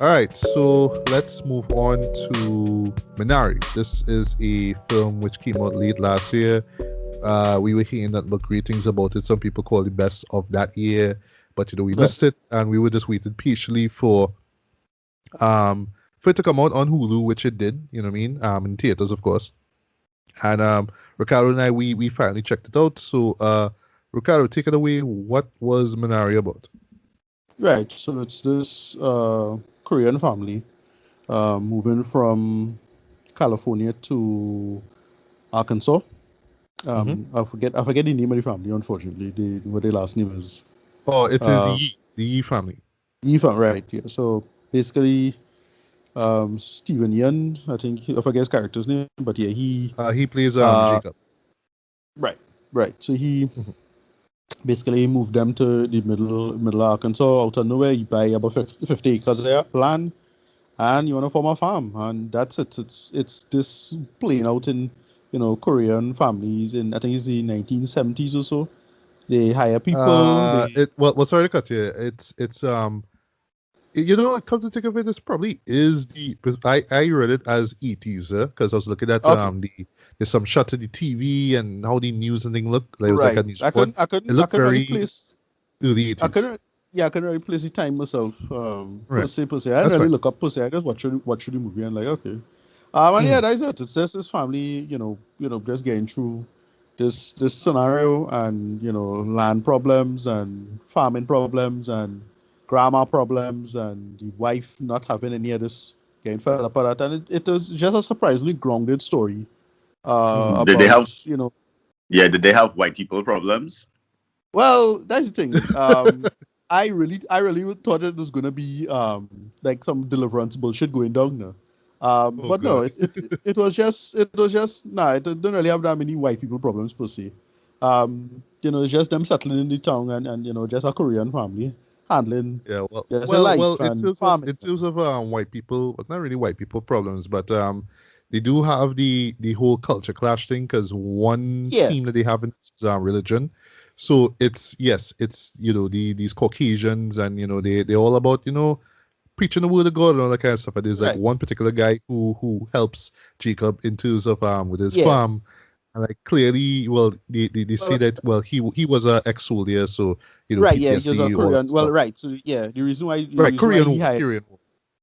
All right, so let's move on to Minari. This is a film which came out late last year. We were hearing nothing but great things about it. Some people call it best of that year, but we missed it, and we were just waiting patiently for it to come out on Hulu, which it did. You know what I mean? In theaters, of course. And Ricardo and I, we finally checked it out. So, Ricardo, take it away. What was Minari about? Right. So it's this Korean family moving from California to Arkansas. I forget the name of the family. Unfortunately, what their last name is. Oh, it is the Yi family. Yi family, right? Yeah. So basically, Steven Yeun, I think I forget his character's name, but yeah, he plays Jacob. Right. So he basically moved them to the middle Arkansas out of nowhere. You buy about 50 acres of land, and you want to form a farm, and that's it. It's this playing out in Korean families in, I think it's the 1970s or so. They hire people. Sorry to cut you. It's come to think of it, this probably is because I read it as ETs because I was looking at there's some shots of the TV and how the news and thing look. Like, it was like a news report. I couldn't really place the 80s. I couldn't really place the time myself. Per se. I didn't really look up per se. I just watched the movie and like, okay. And yeah, that's it. It's just this family, just getting through this scenario, and land problems and farming problems and grammar problems, and the wife not having any of this, getting fed up at that. And it was just a surprisingly grounded story. Did they have did they have white people problems? Well, that's the thing. I really thought it was gonna be like some Deliverance bullshit going down now. But no, it was just it didn't really have that many white people problems per se. It's just them settling in the town, and just a Korean family handling in terms of white people, but not really white people problems, but they do have the whole culture clash thing, because one theme that they have is religion. So it's these Caucasians, and they're all about preaching the word of God and all that kind of stuff. And there's like one particular guy who helps Jacob in terms of with his farm. And like clearly, they say that he was an ex-soldier, so he was a Korean. The reason why Korean.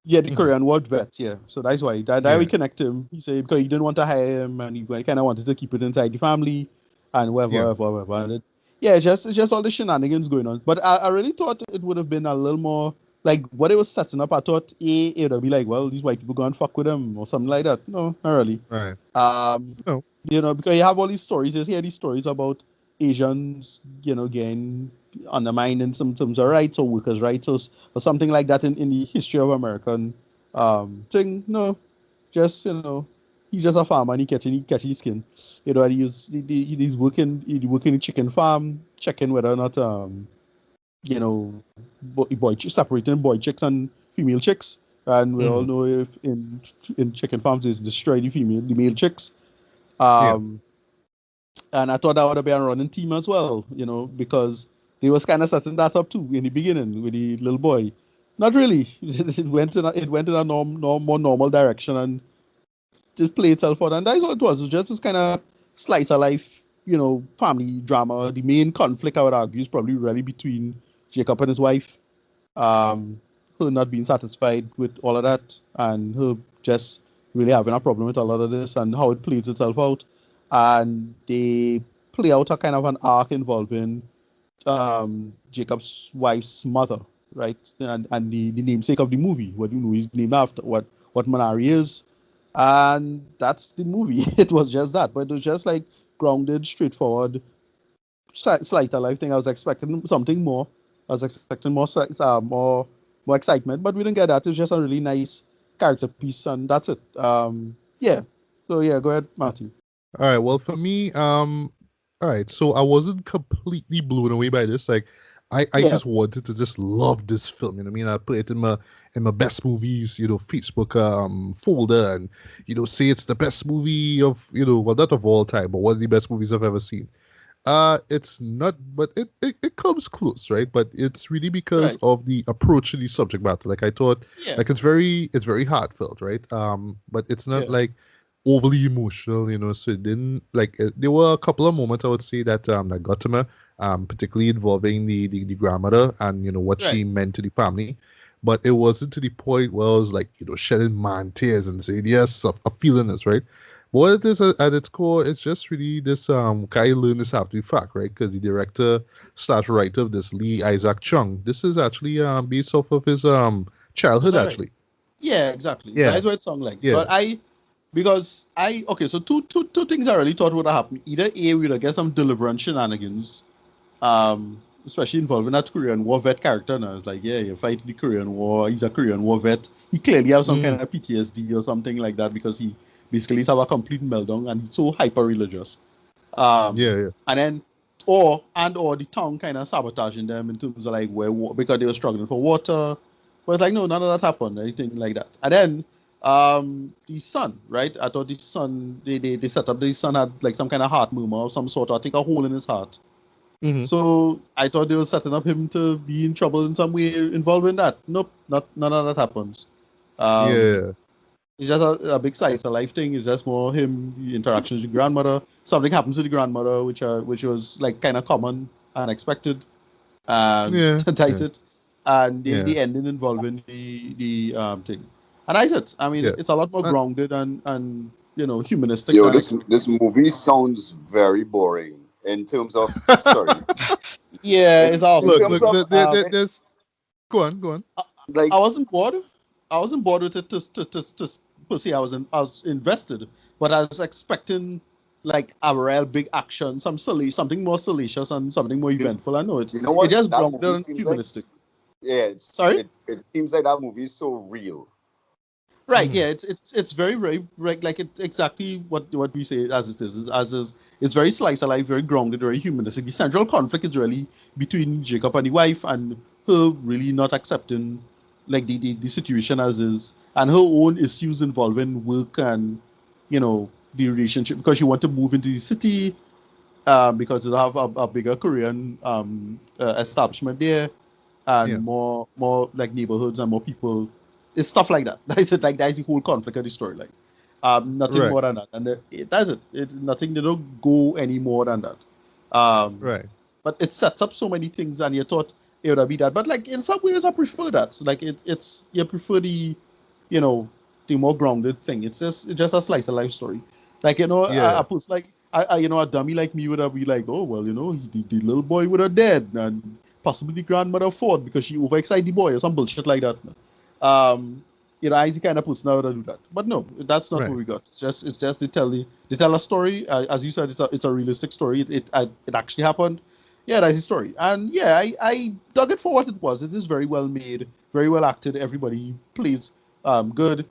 The Korean war vet, so that's why we connect him. He said because he didn't want to hire him, and he kind of wanted to keep it inside the family, and whatever. And it's just all the shenanigans going on. But I really thought it would have been a little more like what it was setting up. I thought it would be like, well, these white people go and fuck with him or something like that. No, not really. Right. No. Because you have all these stories. You hear these stories about Asians, getting undermined in some terms of rights or workers' rights or something like that in the history of American thing. No, just he's just a farmer and he catching skin. And he's working in chicken farm, checking whether or not separating boy chicks and female chicks. And we all know if in chicken farms is destroy the male chicks. And I thought that would have been a running team as well, because they was kind of setting that up too in the beginning with the little boy. Not really. It went in a more normal direction and just play itself out. And that's what it was. It was just this kind of slice of life, family drama. The main conflict, I would argue, is probably really between Jacob and his wife. Her not being satisfied with all of that, and her just really having a problem with a lot of this and how it plays itself out. And they play out a kind of an arc involving Jacob's wife's mother, right? And the namesake of the movie, what is named after, what Minari is. And that's the movie. It was just that, but it was just like grounded, straightforward, slight of life thing. I was expecting something more. I was expecting more excitement, but we didn't get that. It was just a really nice character piece, and that's it. So go ahead, Martin. All right. Well, for me, all right. So I wasn't completely blown away by this. Like, I just wanted to just love this film. You know what I mean? I put it in my best movies, Facebook folder, and say it's the best movie of well, not of all time, but one of the best movies I've ever seen. It's not, but it comes close, right? But it's really because of the approach to the subject matter. Like I thought, like it's very heartfelt, right? But it's not like overly emotional, so it didn't like there were a couple of moments I would say that that got to me, particularly involving the grandmother and what she meant to the family, but it wasn't to the point where I was like shedding man tears and saying yes, I'm feeling this, right? But what it is at its core, it's just really this guy learned this after the fact, right? Because the director slash writer of this, Lee Isaac Chung, this is actually based off of his childhood, actually. Yeah, exactly. Yeah. That's what it sounds like. But so two things I really thought would have happened. Either A, we'd get some Deliverance shenanigans, especially involving that Korean War vet character. Now it's like, you fight the Korean War. He's a Korean War vet. He clearly has some kind of PTSD or something like that because he basically have a complete meltdown and he's so hyper religious. And then or the town kind of sabotaging them in terms of like because they were struggling for water. But it's like, no, none of that happened, anything like that. And then the son, right? I thought the son, they set up the son had like some kind of heart murmur of some sort, or I think a hole in his heart. Mm-hmm. So I thought they were setting up him to be in trouble in some way involved in that. Nope, none of that happens. It's just a big slice of life thing. It's just more him, interactions with grandmother. Something happens to the grandmother, which was like kind of common and expected. It. And the ending involving the thing. And I said, I mean, it's a lot more grounded and humanistic. Yo, this movie sounds very boring in terms of sorry. It's awesome. Look, there's go on. Like I wasn't bored. I wasn't bored with it to per se. I was invested, but I was expecting like a real big action, something more salacious and something more eventful. I know it. You know what? It just grounded and humanistic. Sorry. It seems like that movie is so real. Right. Yeah. It's very very like it's exactly what we say as it is. It's very slice of life, very grounded, very humanistic. The central conflict is really between Jacob and the wife, and her really not accepting like the situation as is, and her own issues involving work and the relationship, because she want to move into the city because they have a bigger Korean establishment there, and more like neighborhoods and more people. It's stuff like that. That's the whole conflict of the story. Like nothing more than that, and that's it. Nothing. They don't go any more than that. But it sets up so many things, and you thought it would be that. But like in some ways, I prefer that. So, like it's you prefer the the more grounded thing. It's just a slice of life story. Like I put like a dummy like me would have be like, oh well, the little boy would have dead, and possibly the grandmother fought because she overexcited the boy or some bullshit like that. I kind of puts now to do that, but no, that's not what we got. It's just they tell a story. As you said, it's a realistic story. It actually happened. Yeah, that's the story, and I dug it for what it was. It is very well made, very well acted. Everybody plays good.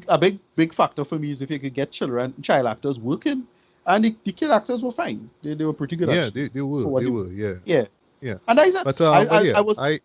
A big factor for me is if you could get child actors working, and the kid actors were fine. They were pretty good. Yeah, they were. Yeah. And I said, I was.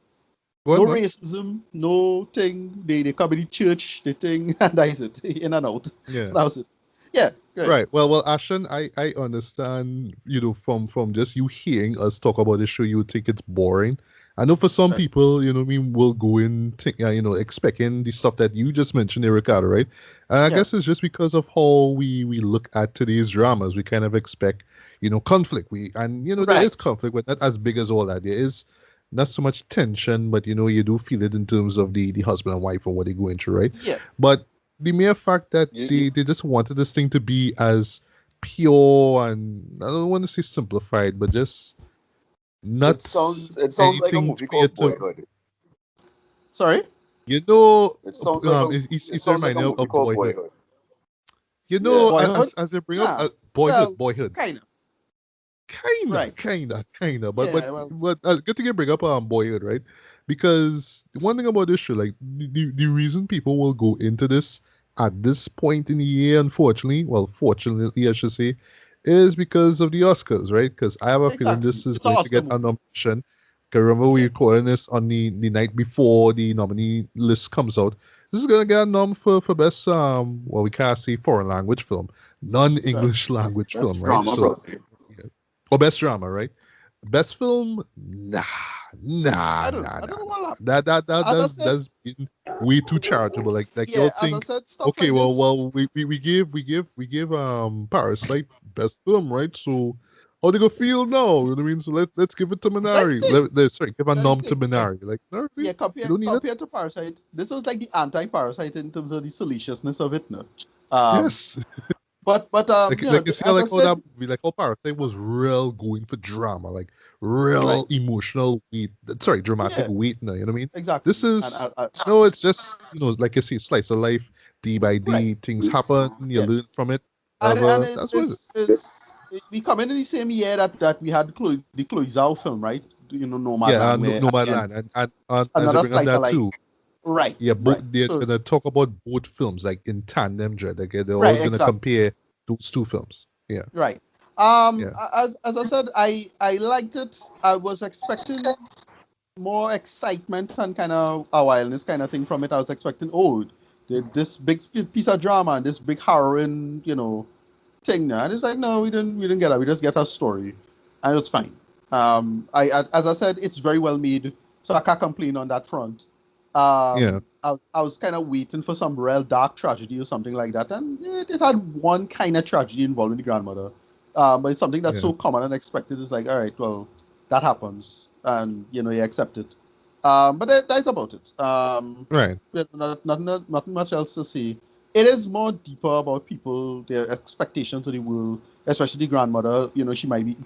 No racism, no thing. They come in the church, they thing, and that is it. In and out. Yeah. That was it. Yeah. Good. Right. Well, Ashton, I understand, from just you hearing us talk about this show, you would think it's boring. I know for some people, will go in, expecting the stuff that you just mentioned, Ricardo, right? And I guess it's just because of how we look at today's dramas. We kind of expect, conflict. There is conflict, but not as big as all that. There is not so much tension, but you do feel it in terms of the husband and wife or what they're going through, right? Yeah. But the mere fact that they just wanted this thing to be as pure and I don't want to say simplified, but just not. It sounds like a movie called Boyhood. Sorry? It sounds like a movie called Boyhood. As they bring up Boyhood. Kinda. But good thing you bring up Boyhood, right? Because one thing about this show, like the reason people will go into this at this point in the year, fortunately, I should say, is because of the Oscars, right? Because I have a feeling this is going to get a nomination. I remember we were calling this on the night before the nominee list comes out. This is gonna get a nom for best we can't say foreign language film, non-English language That's film, right? drama, bro. Yeah. Or best drama, right? Best film, nah. I don't know what happened. That's been way too charitable. Like Yeah, y'all think, as I said, stuff okay, like this. well, we give Parasite best film, right? So how they gonna feel now? You know what I mean? So let's give it to Minari. Sorry, give a nom to Minari. Like, no, really? Yeah, compared to Parasite, this was like the anti-Parasite in terms of the salaciousness of it, no? Yes. But like you see, like how said, that movie, like how Parasite was real going for drama, like real emotional weight. Sorry, dramatic weight. Now, you know what I mean? Exactly. This is no, it's just like you see, slice of life, day by day, things happen, you learn from it. And That's what we come in the same year that we had the Chloe Zhao film, right? You know, Nomadland. Yeah, Nomadland, and as another you bring up slice of that life. too. Right. Yeah, right. they're gonna talk about both films like in tandem, Jed. Like they're always gonna compare those two films. Yeah. Right. As I said, I liked it. I was expecting more excitement and kind of a wildness kind of thing from it. I was expecting, this big piece of drama and this big harrowing, thing. And it's like, no, we didn't get it. We just get a story, and it's fine. As I said, it's very well made, so I can't complain on that front. I was kind of waiting for some real dark tragedy or something like that, and it had one kind of tragedy involving the grandmother. But it's something that's so common and expected. It's like, all right, well, that happens, and you accept it. But that's about it. Right. Nothing much else to say. It is more deeper about people, their expectations of the world, especially the grandmother. She might be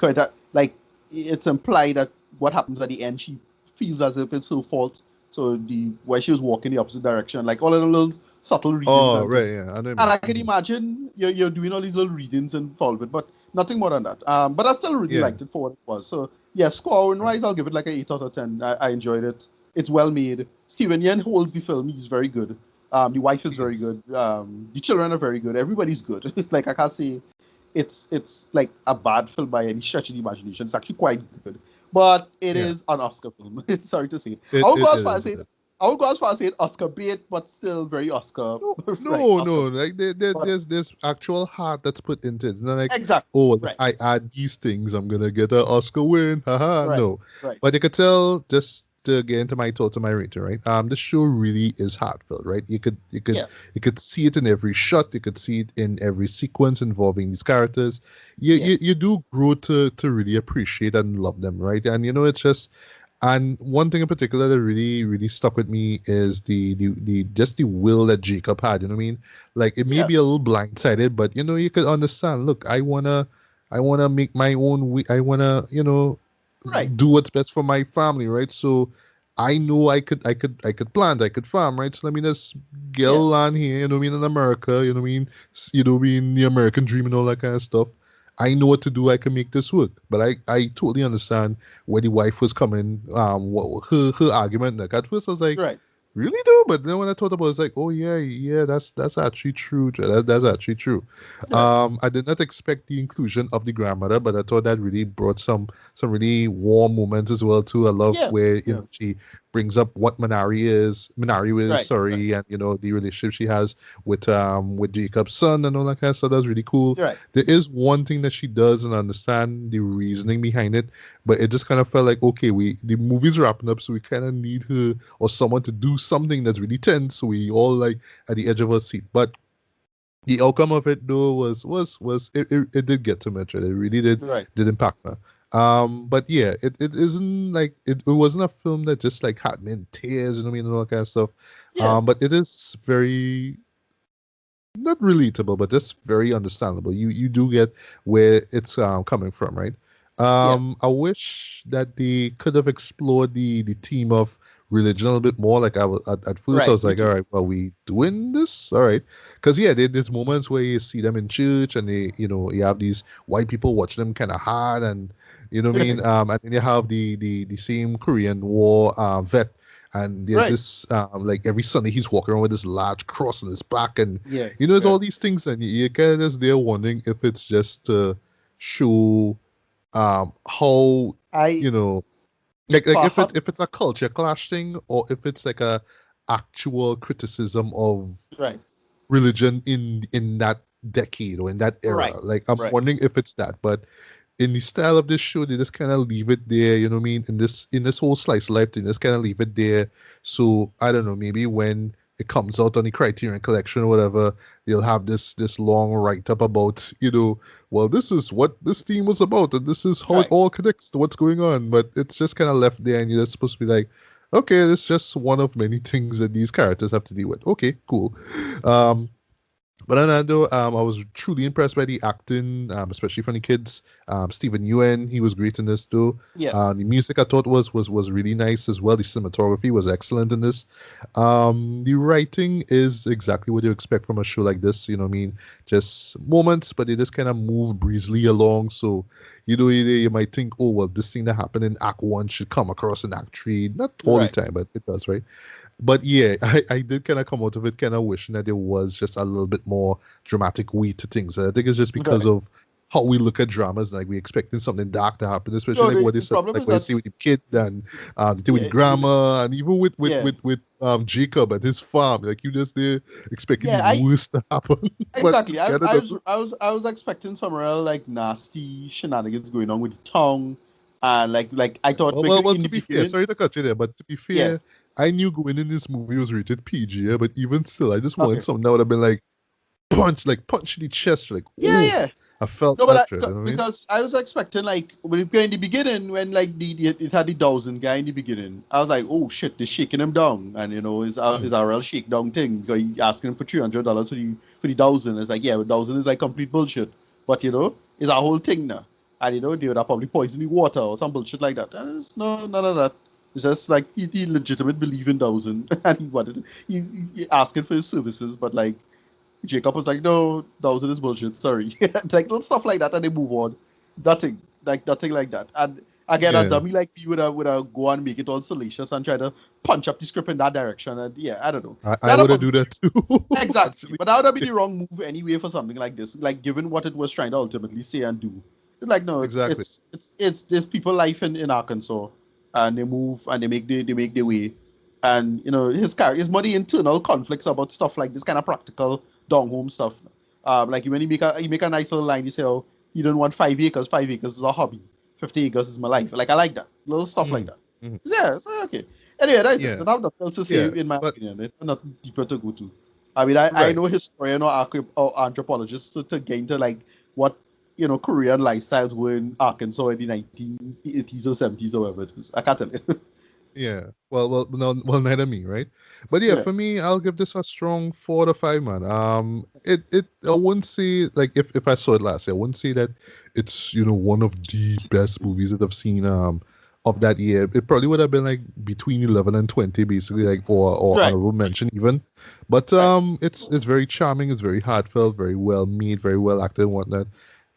like it's implied that what happens at the end, she feels as if it's her fault. So why she was walking the opposite direction, like all of the little subtle readings. Oh, right, yeah. And I can imagine you're doing all these little readings and follow it, but nothing more than that. But I still really liked it for what it was. So yeah, score-wise, I'll give it like an 8 out of 10. I enjoyed it. It's well made. Steven Yeun holds the film. He's very good. The wife is very good. The children are very good. Everybody's good. Like I can't say it's like a bad film by any stretch of the imagination. It's actually quite good. But it is an Oscar film. Sorry to say it. I would go as far as saying Oscar bait, but still very Oscar. No. Like there's actual heart that's put into it. It's not like I add these things, I'm gonna get an Oscar win. Haha. No. Right. But you could tell, just to get into my thoughts and my rating, right? This show really is heartfelt, right? You could see it in every shot. You could see it in every sequence involving these characters. You do grow to really appreciate and love them, right? And it's just, and one thing in particular that really, really stuck with me is the just the will that Jacob had. You know what I mean? Like it may be a little blindsided, but you could understand. Look, I wanna make my own way. I wanna, do what's best for my family, right? So I know I could plant, I could farm, right? So let me just get land here, you know what I mean, in America, you know what I mean? The American dream and all that kind of stuff. I know what to do, I can make this work. But I totally understand where the wife was coming, her argument. Like at first I was like, really though? But then when I thought about it, it's like, oh yeah, that's actually true. That's actually true. I did not expect the inclusion of the grandmother, but I thought that really brought some really warm moments as well too. I love where she brings up what Minari is, and the relationship she has with Jacob's son and all that kind of stuff. That's really cool. Right. There is one thing that she does, and I understand the reasoning behind it, but it just kind of felt like, okay, the movie's wrapping up, so we kind of need her or someone to do something that's really tense, so we all like at the edge of our seat. But the outcome of it though was it did get to me. It really did impact me. But yeah, it isn't like it wasn't a film that just like had me in tears, you know what I mean, and all that kind of stuff. But it is very not relatable, but just very understandable. You do get where it's coming from, right? I wish that they could have explored the theme of religion a little bit more. Like at first I was like, all right, well, we doing this, all right? Because there's moments where you see them in church and they, you have these white people watching them kind of hard, and you know what I mean. And then you have the same Korean War vet. And there's this, like every Sunday he's walking around with this large cross on his back, and there's all these things, and you kind of just there wondering if it's just to show how Like if it's a culture clash thing, or if it's like a actual criticism of religion in that decade or in that era. Like I'm wondering if it's that, but in the style of this show, they just kind of leave it there. You know what I mean? In this whole slice of life, they just kind of leave it there. So I don't know. Maybe when it comes out on the Criterion Collection or whatever, they'll have this long write up about, well, this is what this theme was about, and this is how it all connects to what's going on. But it's just kind of left there, and you're just supposed to be like, okay, this is just one of many things that these characters have to deal with. Okay, cool. But Anando, I was truly impressed by the acting, especially from the kids. Stephen Ewan, he was great in this too. Yeah. The music I thought was really nice as well. The cinematography was excellent in this. The writing is exactly what you expect from a show like this. You know what I mean? Just moments, but they just kind of move breezily along. So, you might think, oh, well, this thing that happened in Act 1 should come across in Act 3. Not all the time, but it does, right? But yeah, I did kind of come out of it kind of wishing that there was just a little bit more dramatic weight to things. I think it's just because of how we look at dramas, like we expecting something dark to happen, especially like what they said, like what you see with the kid and with grandma, and even with Jacob and his farm. Like you just there expecting the worst to happen. Exactly. I was expecting somewhere like nasty shenanigans going on with the tongue, and like I thought. Well, to be fair, sorry to cut you there, but to be fair. I knew going in this movie was rated PG, but even still, I just wanted something that would have been like punch in the chest, like I felt because I was expecting like when in the beginning when like it had the 1,000 guy in the beginning, I was like, oh shit, they're shaking him down, and it's a real shakedown thing because he asking him for $300 for the 1,000. It's like 1,000 is like complete bullshit, but it's a whole thing now, and they would have probably poisoned the water or some bullshit like that. And it's none of that. It's just like he legitimate believe in 1,000 and he asking for his services, but like Jacob was like, no, 1,000 is bullshit, sorry. Like little stuff like that, and they move on. Nothing like that. And again, a dummy like me would go and make it all salacious and try to punch up the script in that direction. And I don't know. I would have do that too. Exactly. But that would have been the wrong move anyway for something like this. Like given what it was trying to ultimately say and do. It's like no, it's there's people life in Arkansas. And they move and they make their way, and his money internal conflicts about stuff like this kind of practical down home stuff. Like when you make a nice little line, you say, oh, you don't want 5 acres. 5 acres is a hobby. 50 acres is my life. Like I like that little stuff like that. Mm-hmm. Yeah, so, okay. Anyway, that's it. I have nothing else to say in my opinion. It's nothing deeper to go to. I mean, I know historian or anthropologist to get into like what Korean lifestyles were in Arkansas in the 1980s or 70s or whatever it is. I can't tell you. Yeah. Well, no, neither me, right? But for me, I'll give this a strong 4 to 5, man. I wouldn't say like if I saw it last year, I wouldn't say that it's one of the best movies that I've seen of that year. It probably would have been like between 11 and 20, basically, like or honorable mention even. But it's very charming, it's very heartfelt, very well made, very well acted and whatnot.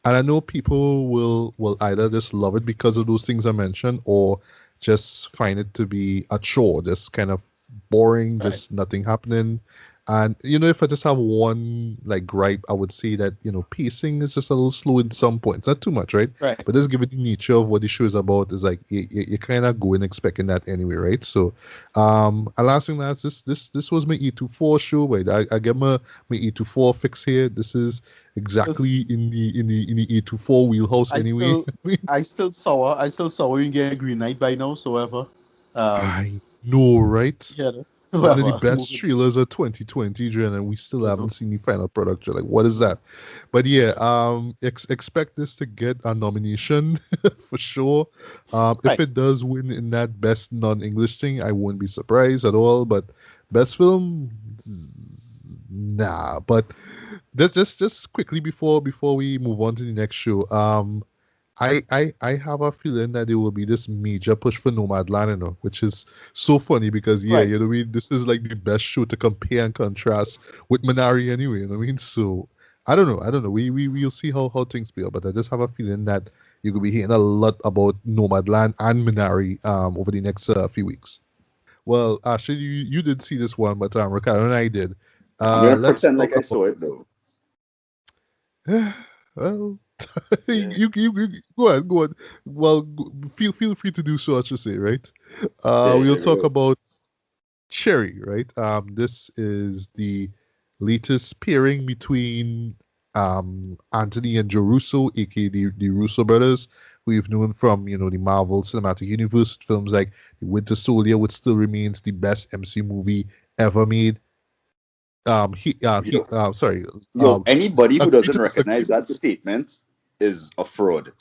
And I know people will either just love it because of those things I mentioned, or just find it to be a chore, just kind of boring, just nothing happening. And if I just have one like gripe, I would say that pacing is just a little slow in some points, not too much, right? But just given the nature of what the show is about, is like you kind of go in expecting that anyway, right? So, and last thing, this was my E24 show, but I get my E24 fix here. This is exactly in the E24 wheelhouse anyway. I still saw you get a green light by now, so ever. I know, right? Yeah. One of the best trailers of 2020, Jen, and we still haven't seen the final product. Like, what is that? But expect this to get a nomination for sure. If it does win in that best non-English thing, I wouldn't be surprised at all. But best film, nah. But just quickly before we move on to the next show, I have a feeling that there will be this major push for Nomadland, which is so funny because this is like the best show to compare and contrast with Minari anyway. So I don't know. We'll see how things play out, but I just have a feeling that you could be hearing a lot about Nomadland and Minari over the next few weeks. Well, actually, you did see this one, but Ricardo and I did. I'm gonna pretend like I saw it though. Well, you go on. Well, feel free to do so, as you say, right? We'll talk about Cherry, right? This is the latest pairing between Anthony and Joe Russo, aka the Russo Brothers, who we've known from the Marvel Cinematic Universe films like The Winter Soldier, which still remains the best MC movie ever made. Sorry. Anybody who doesn't recognize that statement is a fraud.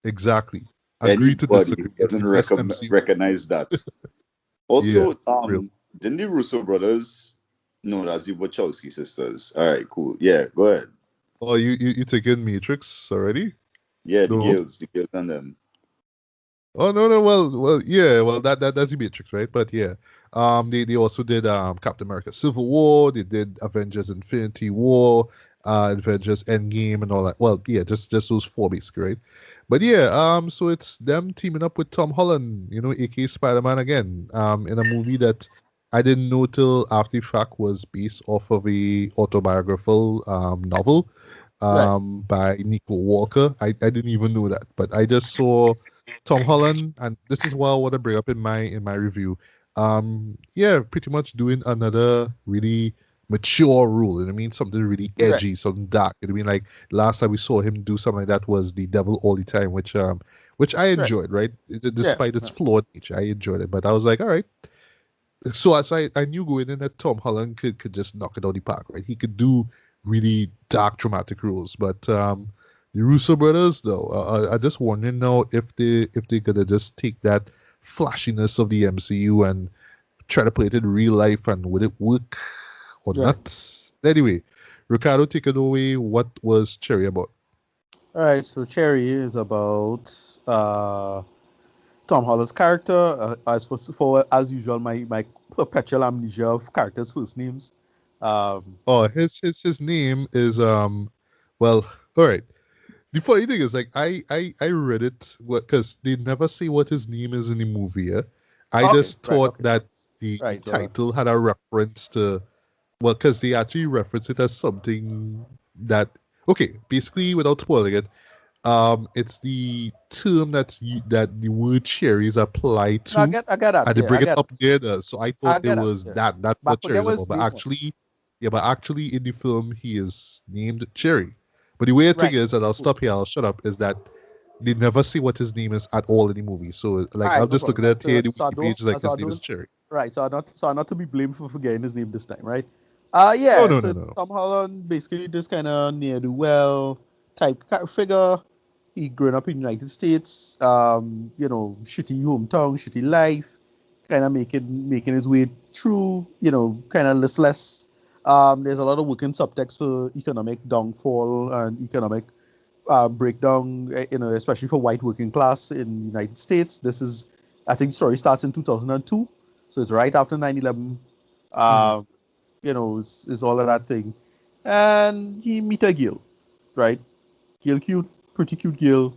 Exactly. Agree to disagree. Who doesn't recognize that. Also, didn't the Russo brothers? No, that's the Wachowski sisters. All right, cool. Yeah, go ahead. Oh, you taking Matrix already? Yeah, the Gales and them. Oh no, well yeah, well that's the Matrix, right? But yeah, they also did Captain America: Civil War. They did Avengers: Infinity War, Avengers: Endgame, and all that. Well, yeah, just those four basically, right? But yeah, so it's them teaming up with Tom Holland, aka Spider-Man again, in a movie that I didn't know till after the fact was based off of a autobiographical novel by Nico Walker. I didn't even know that, but I just saw Tom Holland, and this is what I want to bring up in my review. Pretty much doing another really mature role. You know what I mean? Something really edgy, something dark. You know what I mean? Like last time we saw him do something like that was The Devil All the Time, which I enjoyed, right? Despite its flawed nature, I enjoyed it. But I was like, all right. So as I knew going in that Tom Holland could just knock it out the park, right? He could do really dark, dramatic roles. But the Russo brothers, though, I just wondering now if they could just take that flashiness of the MCU and try to put it in real life, and would it work or not? Anyway, Ricardo, take it away. What was Cherry about? All right, so Cherry is about Tom Holland's character. As usual, my perpetual amnesia of characters' first names. His name is well, all right. The funny thing is, like, I read it because they never say what his name is in the movie. Yeah? I just thought that the title had a reference to, well, because they actually reference it as something that, okay, basically without spoiling it, it's the term that the word cherry is applied to. I get that. And they bring it up there. So I thought it was that's what Cherry is about. But actually in the film he is named Cherry. But the weird thing is, and I'll stop here, I'll shut up, is that they never see what his name is at all in the movie. So like I'm just looking at here, the wiki page is like his name is Cherry. Right, so I'm not to be blamed for forgetting his name this time, right? No. Tom Holland, basically this kind of ne'er-do-well type figure. He grew up in the United States, shitty hometown, shitty life, kind of making his way through, kind of listless. There's a lot of working subtext for economic downfall and economic breakdown, especially for white working class in the United States. I think the story starts in 2002, so it's right after 9/11. It's all of that thing. And he meet a girl, right? Girl cute, pretty cute girl.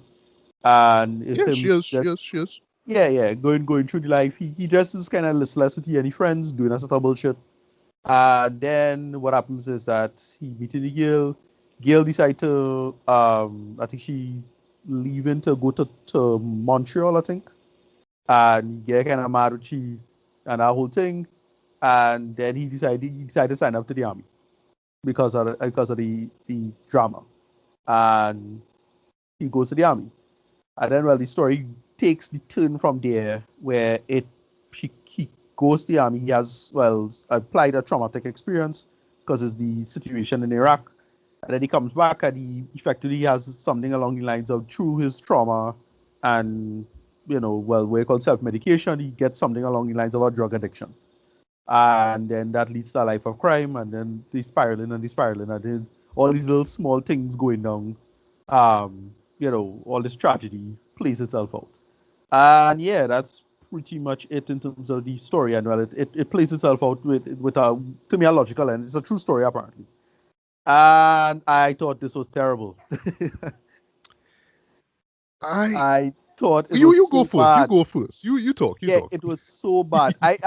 And she is. Yeah, going through the life. He just is kind of listless with any friends, doing a sort of bullshit. And then what happens is that he meets the girl. Girl decide to, I think she leaving to go to Montreal, I think. And he get kind of mad with she and that whole thing. And then he decided to sign up to the army because of the drama. And he goes to the army. And then, the story takes the turn from there where he goes to the army. He has, applied a traumatic experience because it's the situation in Iraq. And then he comes back and he effectively has something along the lines of, through his trauma and, what we call self-medication, he gets something along the lines of a drug addiction. And then that leads to a life of crime, and then the spiraling, and then all these little small things going down. All this tragedy plays itself out. And yeah, that's pretty much it in terms of the story. And it plays itself out with a, to me, a logical end. It's a true story apparently. And I thought this was terrible. I thought it was you so go first. bad. You go first. You talk. It was so bad. I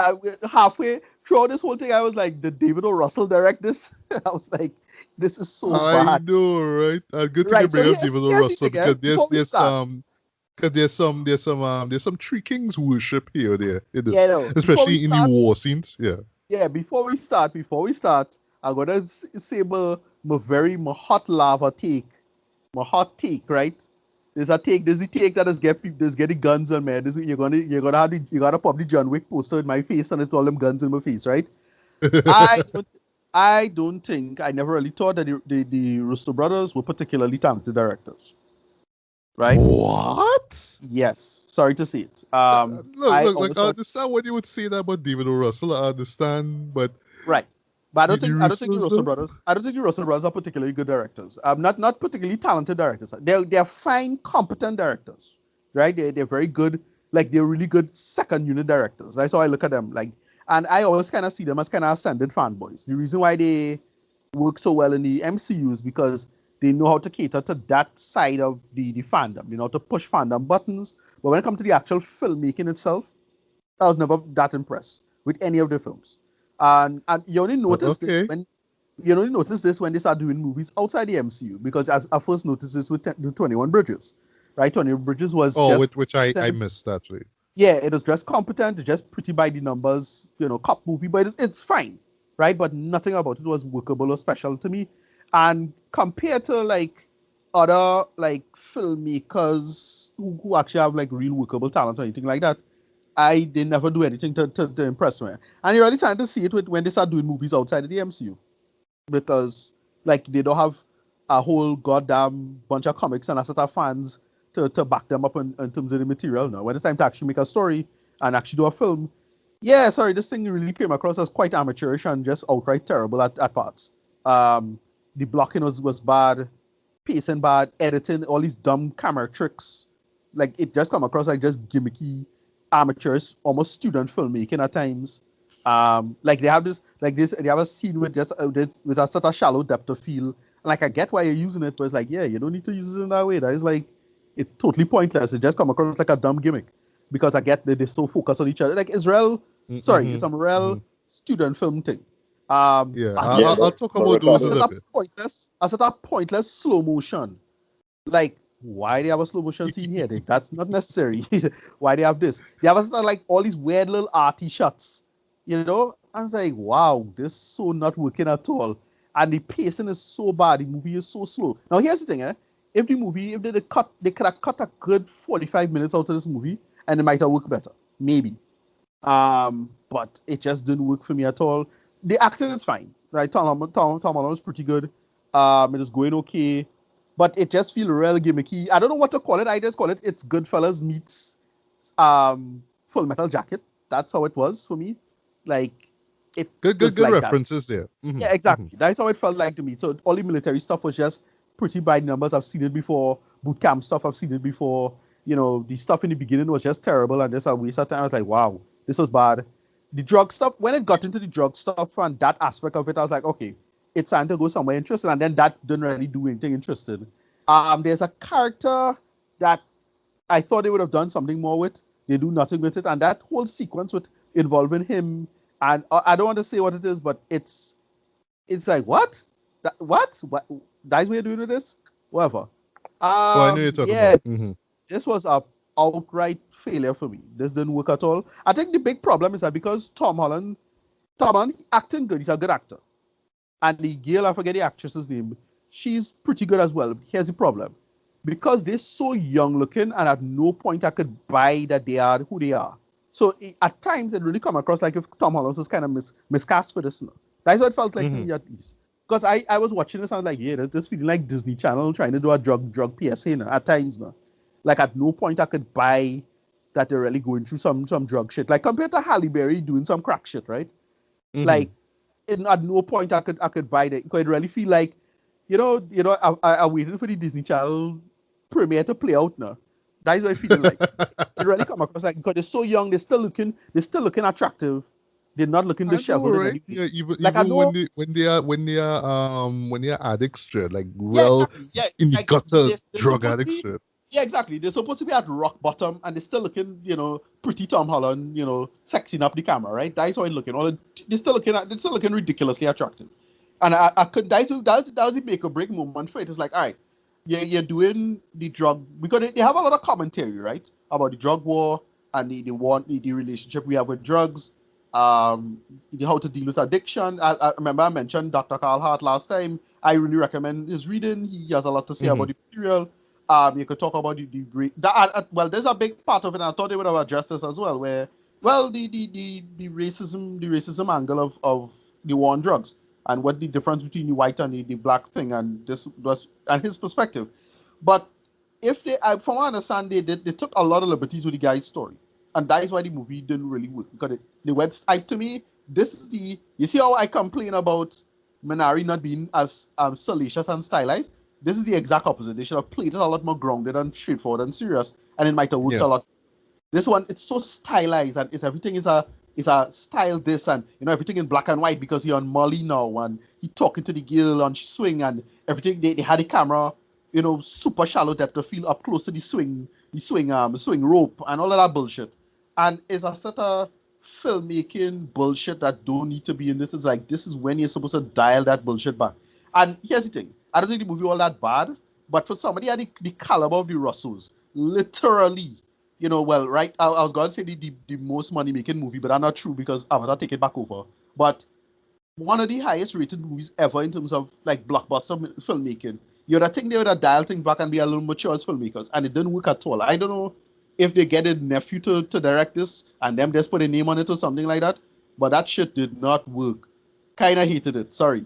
halfway throughout this whole thing, I was like, did David O. Russell direct this? I was like, this is so I bad. know, right? Good thing you Right. So bring up David O. Russell because there's some Three Kings worship here or there in this, especially in the war scenes. Yeah. Yeah. Before we start, I'm gonna say my hot lava take, my hot take, right? There's the take that is get the guns on, man. You're gonna pop the John Wick poster in my face and it's all them guns in my face, right? I don't think, I never really thought that the Russo brothers were particularly talented directors. Right? What? Yes. Sorry to say it. Look, I understand what you would say that about David O. Russell. I understand, but right. But I don't think the Russo brothers. I don't think the Russo brothers are particularly good directors. Not particularly talented directors. They're fine, competent directors, right? They're very good. Like they're really good second unit directors. That's how I look at them. Like, and I always kind of see them as kind of ascended fanboys. The reason why they work so well in the MCU is because they know how to cater to that side of the fandom. They know how to push fandom buttons. But when it comes to the actual filmmaking itself, I was never that impressed with any of the films. And you only notice this when they start doing movies outside the MCU, because I first noticed this with 21 Bridges, right? 21 Bridges was which I missed actually. Yeah, it was just competent, just pretty by the numbers, cop movie, but it's fine, right? But nothing about it was workable or special to me. And compared to like other like filmmakers who actually have like real workable talent or anything like that, they never do anything to impress me. And you're really starting to see it when they start doing movies outside of the MCU. Because like they don't have a whole goddamn bunch of comics and a set of fans to back them up in terms of the material now. When it's time to actually make a story and actually do a film, this thing really came across as quite amateurish and just outright terrible at parts. The blocking was bad, pacing bad, editing, all these dumb camera tricks. Like it just come across like just gimmicky, amateurish, almost student filmmaking at times. Like they have a scene with just with a sort of shallow depth of field. And like I get why you're using it, but it's like, you don't need to use it in that way. That is like, it's totally pointless. It just come across like a dumb gimmick. Because I get that they're so focused on each other. Like it's some real student film thing. I'll talk about those a little bit. I said that pointless slow motion. Like, why they have a slow motion scene here? That's not necessary. Why they have this? They have like all these weird little arty shots. I was like, wow, this is so not working at all. And the pacing is so bad. The movie is so slow. Now here's the thing, if they could have cut a good 45 minutes out of this movie, and it might have worked better. Maybe. But it just didn't work for me at all. The acting is fine, right? Tom Holland is pretty good. It is going okay, but it just feels real gimmicky. I don't know what to call it. I just call it it's Goodfellas meets Full Metal Jacket. That's how it was for me. Like it. Good like references that. There. Mm-hmm. Yeah, exactly. Mm-hmm. That's how it felt like to me. So all the military stuff was just pretty by numbers. I've seen it before. Boot camp stuff, I've seen it before. The stuff in the beginning was just terrible and just a waste of time. I was like, wow, this was bad. The drug stuff, when it got into the drug stuff and that aspect of it, I was like, okay, it's time to go somewhere interesting. And then that didn't really do anything interesting. There's a character that I thought they would have done something more with. They do nothing with it. And that whole sequence with involving him, and I don't want to say what it is, but it's like, what? What? That's what you're doing with this? Whatever. I know you're talking about. Mm-hmm. This was a outright failure for me. This didn't work at all. I think the big problem is that because Tom Holland acting good, he's a good actor. And the girl, I forget the actress's name, she's pretty good as well. Here's the problem. Because they're so young looking and at no point I could buy that they are who they are. So at times it really come across like if Tom Holland was kind of miscast for this. That's what it felt like to me at least. Because I was watching this, I was like, this feeling like Disney Channel trying to do a drug PSA at times. Like at no point I could buy that they're really going through some drug shit. Like compared to Halle Berry doing some crack shit, right? Mm-hmm. Like at no point I could buy that. Because it really feel like, I'm waiting for the Disney Channel premiere to play out now. That's what I feel like. It really come across like because they're so young, they're still looking attractive. They're not looking disheveled. Right? Yeah, even when they are addicts, like in the gutter drug addicts. Yeah, exactly. They're supposed to be at rock bottom, and they're still looking, pretty Tom Holland, sexing up the camera, right? That's how it's looking. They're still looking ridiculously attractive. And I could that was the make or break moment for it. It's like, all right, you're doing the drug because they have a lot of commentary, right, about the drug war and the relationship we have with drugs, how to deal with addiction. I remember I mentioned Dr. Carl Hart last time. I really recommend his reading. He has a lot to say about the material. You could talk about the great. Well, there's a big part of it, and I thought they would have addressed this as well. Where, well, the racism angle of the war on drugs and what the difference between the white and the black thing, and this was and his perspective. But if from what I understand, they took a lot of liberties with the guy's story, and that is why the movie didn't really work because they went to me. This is you see how I complain about Minari not being as salacious and stylized. This is the exact opposite. They should have played it a lot more grounded and straightforward and serious, and it might have worked a lot. This one, it's so stylized, and everything is a style this, and everything in black and white because he on Molly now, and he talking to the girl on swing, and everything. They had the camera, super shallow depth of field up close to the swing rope, and all of that bullshit. And it's a set of filmmaking bullshit that don't need to be in this. It's like this is when you're supposed to dial that bullshit back. And here's the thing. I don't think the movie all that bad, but for somebody at the caliber of the Russos, literally, right? I was going to say the most money-making movie, but that's not true because I'm going to take it back over. But one of the highest-rated movies ever in terms of, like, blockbuster filmmaking. You'd have think they would have dialed things back and be a little mature as filmmakers, and it didn't work at all. I don't know if they get a nephew to direct this and them just put a name on it or something like that, but that shit did not work. Kind of hated it. Sorry.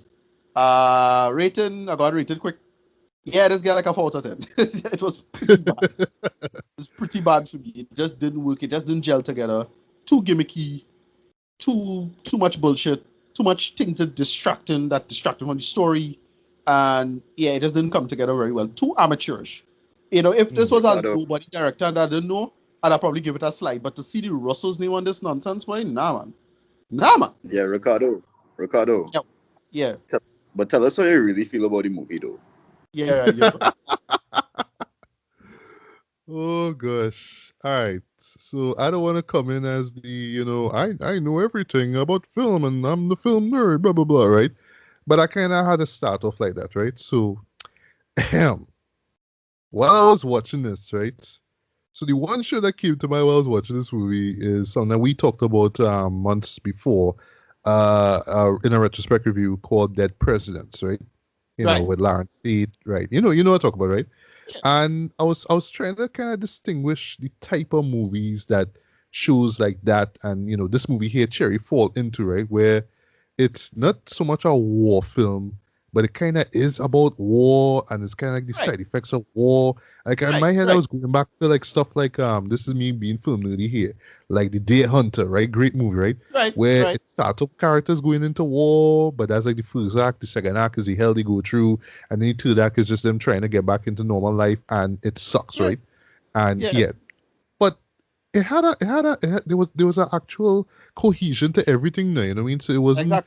Rating, I got rated quick. Yeah, this guy like a 4 out of 10. It was pretty bad. It was pretty bad for me. It just didn't work. It just didn't gel together. Too gimmicky. Too much bullshit. Too much things that distracting from the story. And yeah, it just didn't come together very well. Too amateurish. If this was a nobody director that I didn't know, I'd probably give it a slide. But to see the Russell's name on this nonsense, boy, nah, man. Yeah, Ricardo. Yeah. But tell us how you really feel about the movie, though. Yeah. Oh gosh. All right. So I don't want to come in as the, I know everything about film and I'm the film nerd, blah blah blah, right? But I kind of had to start off like that, right? So, while I was watching this, right? So the one show that came to mind while I was watching this movie is something that we talked about months before, in a retrospect review called Dead Presidents, right? With Lawrence Tate, right? You know what I talk about, right? Yeah. And I was trying to kind of distinguish the type of movies that shows like that, and this movie here, Cherry, fall into, right, where it's not so much a war film, but it kind of is about war, and it's kind of like the side effects of war. Like in my head, I was going back to like stuff like this is me being film nerdy here, like The Deer Hunter, right? Great movie, right? Where it starts off characters going into war, but that's like the first act. The second act is the hell they go through, and then the third act is just them trying to get back into normal life, and it sucks, right? And but there was an actual cohesion to everything there, you know what I mean? So it wasn't a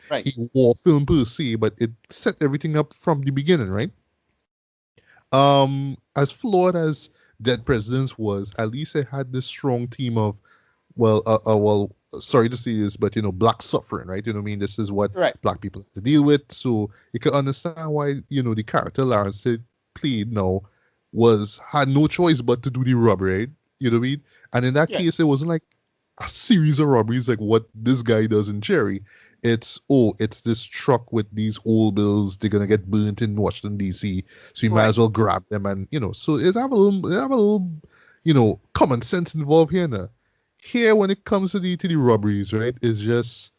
war film per se, but it set everything up from the beginning, right? As flawed as Dead Presidents was, at least it had this strong theme of, sorry to say this, but black suffering, right? You know what I mean? This is what black people have to deal with. So you can understand why, the character Lawrence played now had no choice but to do the robbery, right? You know what I mean? And in that case, it wasn't like a series of robberies like what this guy does in Cherry. It's this truck with these old bills. They're gonna get burnt in Washington D.C. So you might as well grab them, and So it's have a little, common sense involved here now. Here, when it comes to the robberies, right, it's just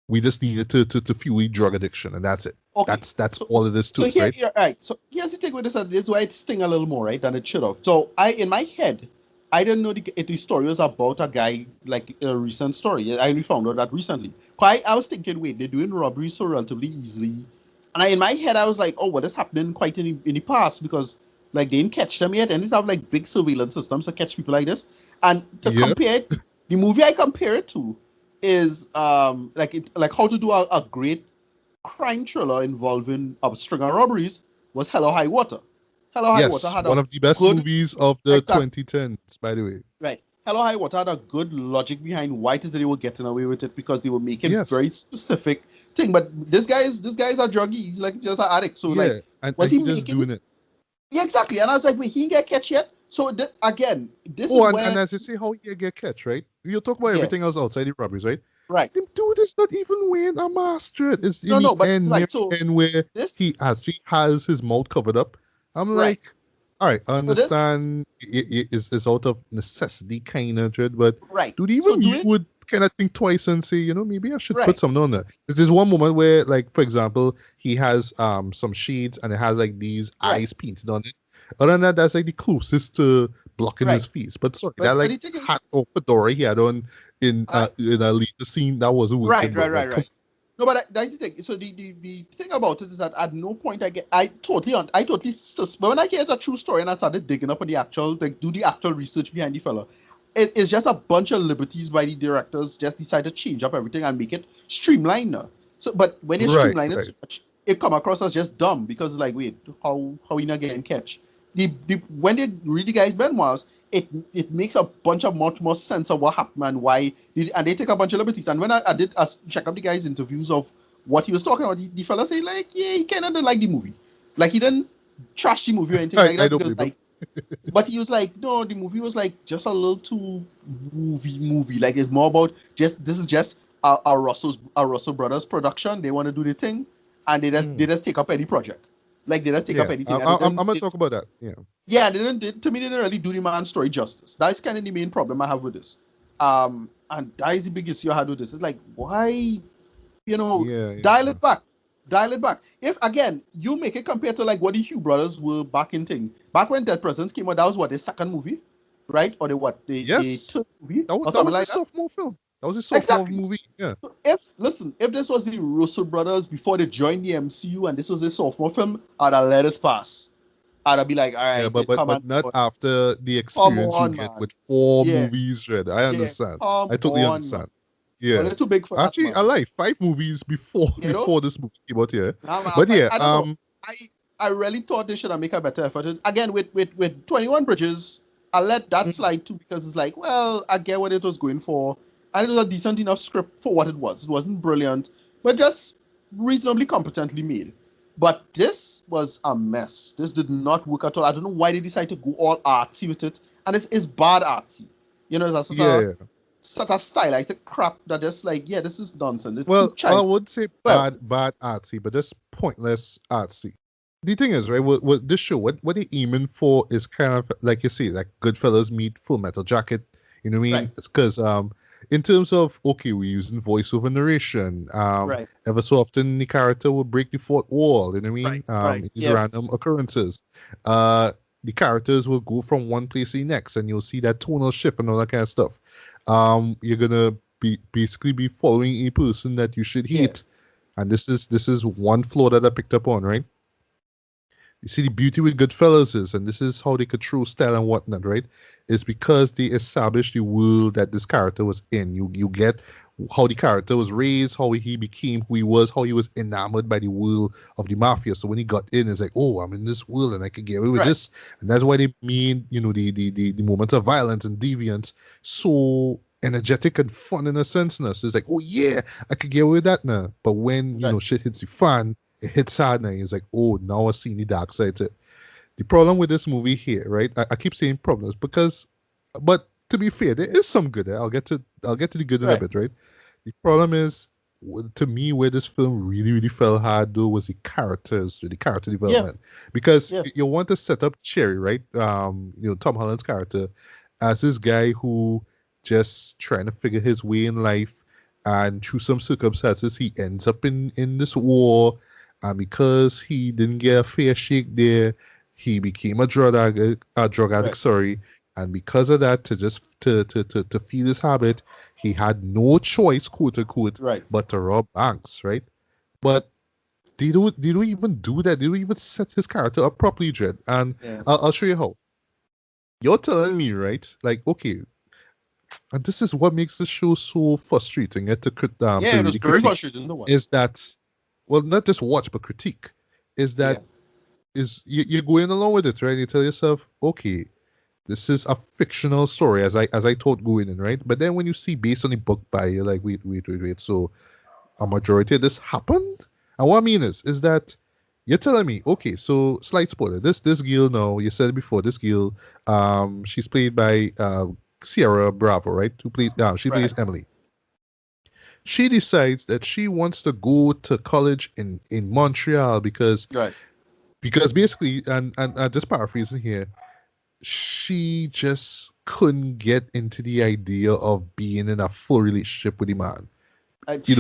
we just needed to fuel drug addiction, and that's it. Okay. That's all it is to it, right? Right. So here's the thing with this. This is why it sting a little more, right, than it should have. So in my head, I didn't know the story was about a guy, like a recent story. I only found out that recently. I was thinking, wait, they're doing robberies so relatively easily. And in my head, I was like, oh, well, that's happening quite in the past because, like, they didn't catch them yet. And they have, like, big surveillance systems to catch people like this. And to compare it, the movie I compare it to is, like how to do a great crime thriller involving a string of robberies was Hell or High Water. Hello High Water had one of the best movies of the 2010s, by the way. Right. Hello High Water had a good logic behind why it is that they were getting away with it, because they were making very specific thing. But this guy is a druggie. He's like just an addict. So like, was he just doing it? Yeah, exactly. And I was like, wait, he didn't get catch yet. So again, this is where... and as you say, how he get catch, right? You'll talk about everything else outside the robberies, right? Right. Them dude is not even wearing a mask. It's where he actually has his mouth covered up. I'm like, all right, I understand it's out of necessity, kind of, but dude, even you would kind of think twice and say, maybe I should put something on there. There's one moment where, like, for example, he has some shades and it has like these eyes painted on it. Other than that, that's like the closest to blocking his face. But sorry, that like hat or fedora he had on in a later scene, that wasn't working. Right. No, but that's the thing. So the thing about it is that at no point I totally but when I hear it's a true story and I started digging up on the actual, like, do the actual research behind the fella, it's just a bunch of liberties by the directors. Just decide to change up everything and make it streamlined. So, but when you streamline it so much, it come across as just dumb, because like, wait, how we not getting catch? When they read the guy's memoirs, it makes a bunch of much more sense of what happened and why, and they take a bunch of liberties. And when I did check up the guy's interviews of what he was talking about, the fella say like, yeah, he kind of didn't like the movie, like he didn't trash the movie or anything like that, because like, but he was like, no, the movie was like just a little too movie. Like, it's more about this is just a Russo Brothers production. They want to do the thing, and they just take up any project. Like, they just take up anything. I'm gonna talk about that. Yeah, they didn't really do the man's story justice. That's kind of the main problem I have with this. And that is the biggest issue I had with this. It's like, why, dial it back. If, again, you make it compared to like what the Hugh brothers were back when Dead Presidents came out, that was what, their second movie, right? Or the third movie? That was a sophomore film. That was a sophomore movie. Yeah. So if this was the Russo brothers before they joined the MCU and this was a sophomore film, I'd have let us pass. I'd be like, all right. Yeah, but not after the experience you get with 4 movies, Red. I understand. I totally understand. Yeah. Well, they're too big for actually, that, I like 5 movies before this movie came out here. But I really thought they should have made a better effort. Again, with 21 Bridges, I let that slide too, because it's like, well, I get what it was going for. And it was a decent enough script for what it was. It wasn't brilliant, but just reasonably competently made. But this was a mess. This did not work at all. I don't know why they decided to go all artsy with it. And it's bad artsy. It's such a stylized crap that just like, this is nonsense. It's I would say bad artsy, but just pointless artsy. The thing is, right, with this show, what they're aiming for is kind of, like you say, like Goodfellas meet Full Metal Jacket. You know what I mean? Because in terms of, okay, we're using voiceover narration. Ever so often, the character will break the fourth wall. You know what I mean? These random occurrences. The characters will go from one place to the next, and you'll see that tonal shift and all that kind of stuff. You're gonna basically be following a person that you should hate, and this is one flaw that I picked up on, right? You see, the beauty with Goodfellas is, and this is how they control style and whatnot, right? Is because they established the world that this character was in. You get how the character was raised, how he became who he was, how he was enamored by the world of the mafia. So when he got in, it's like, oh, I'm in this world and I can get away with this. And that's why they made, the moments of violence and deviance so energetic and fun in a sense. So it's like, oh yeah, I could get away with that now. But when, shit hits the fan, it hits hard now. It's like, oh, now I've seen the dark side to it. The problem with this movie here, right? I keep saying problems but to be fair, there is some good. I'll get to the good in a bit, right? The problem is, to me, where this film really, really fell hard though was the character development. Because you want to set up Cherry, right? Tom Holland's character as this guy who just trying to figure his way in life, and through some circumstances, he ends up in this war, and because he didn't get a fair shake there, he became a drug addict, and because of that, to feed his habit, he had no choice, quote unquote, but to rob banks, right? But they don't even do that. They don't even set his character up properly, Jed. And I'll show you how. You're telling me, right? Like, okay, and this is what makes the show so frustrating. It was very frustrating to watch. Is that, well, not just watch but critique. Is that is you're going along with it, right? You tell yourself, okay, this is a fictional story, as I thought going in, right? But then when you see based on the book by, you're like, wait. So a majority of this happened? And what I mean is that you're telling me, okay, so slight spoiler. This girl now, you said it before, this girl, she's played by Sierra Bravo, right? She plays Emily. She decides that she wants to go to college in Montreal because basically, and just paraphrasing here, she just couldn't get into the idea of being in a full relationship with the man.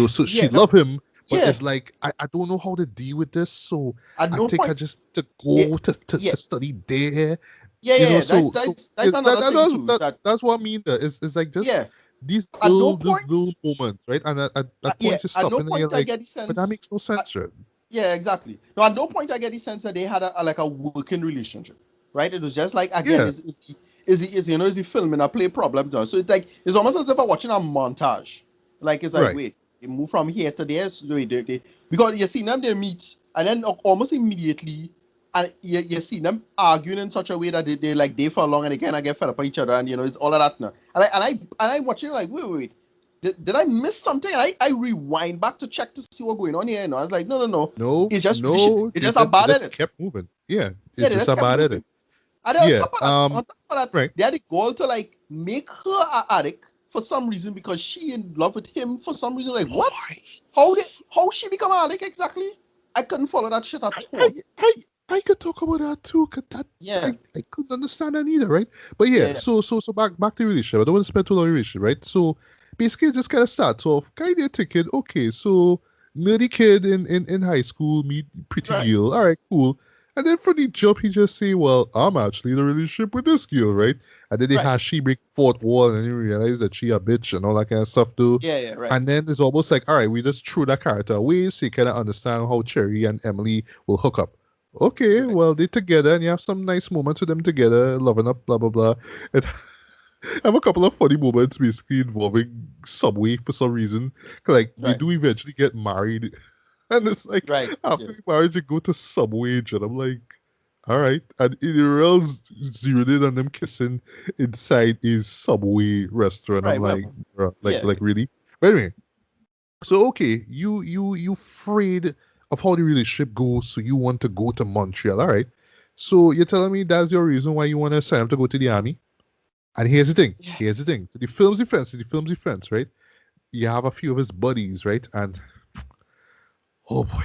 So she love him, but it's like I don't know how to deal with this, so I think I just to go to study there. That's another thing too. That's what I mean. It's like just these little moments, right? And at point you stop and you're like, but that makes no sense, right? Yeah, exactly. No, at no point I get the sense that they had a working relationship, right? It was just like, again, is the film in a play problem done? So it's almost as if I'm watching a montage. Like it's like, wait, they move from here to there, so because you see them, they meet, and then almost immediately, and you see them arguing in such a way that they fall along and they kind of get fed up on each other, and it's all of that now. And I watching like, wait. Did I miss something? I rewind back to check to see what's going on here. I was like, no. It's just a bad edit. Kept moving. Yeah, it's just a bad edit. And on top of that, they had a goal to like make her an addict for some reason because she in love with him for some reason. Like what? How she become an addict exactly? I couldn't follow that shit at all. I could talk about that too, cause I couldn't understand that either, right? But so back to relationship. I don't want to spend too long on relationship, right? So basically, it just kind of starts off kind of thinking, okay, so nerdy kid in high school meet pretty girl, all right, cool. And then from the jump, he just say, well, I'm actually in a relationship with this girl, right? And then she break fourth wall and then you realize that she a bitch and all that kind of stuff too. Right. And then it's almost like, all right, we just threw that character away so you kind of understand how Cherry and Emily will hook up. Okay, well, they're together and you have some nice moments with them together, loving up, blah, blah, blah. And I have a couple of funny moments basically involving Subway for some reason. Like, they do eventually get married. And it's like, after the marriage, they go to Subway, and I'm like, all right. And it reals zeroed in on them kissing inside his Subway restaurant. I'm like, like really? But anyway, so okay, you afraid of how the relationship goes, so you want to go to Montreal, all right? So you're telling me that's your reason why you want to sign up to go to the army? And here's the thing. To the film's defense, right? You have a few of his buddies, right? And oh boy,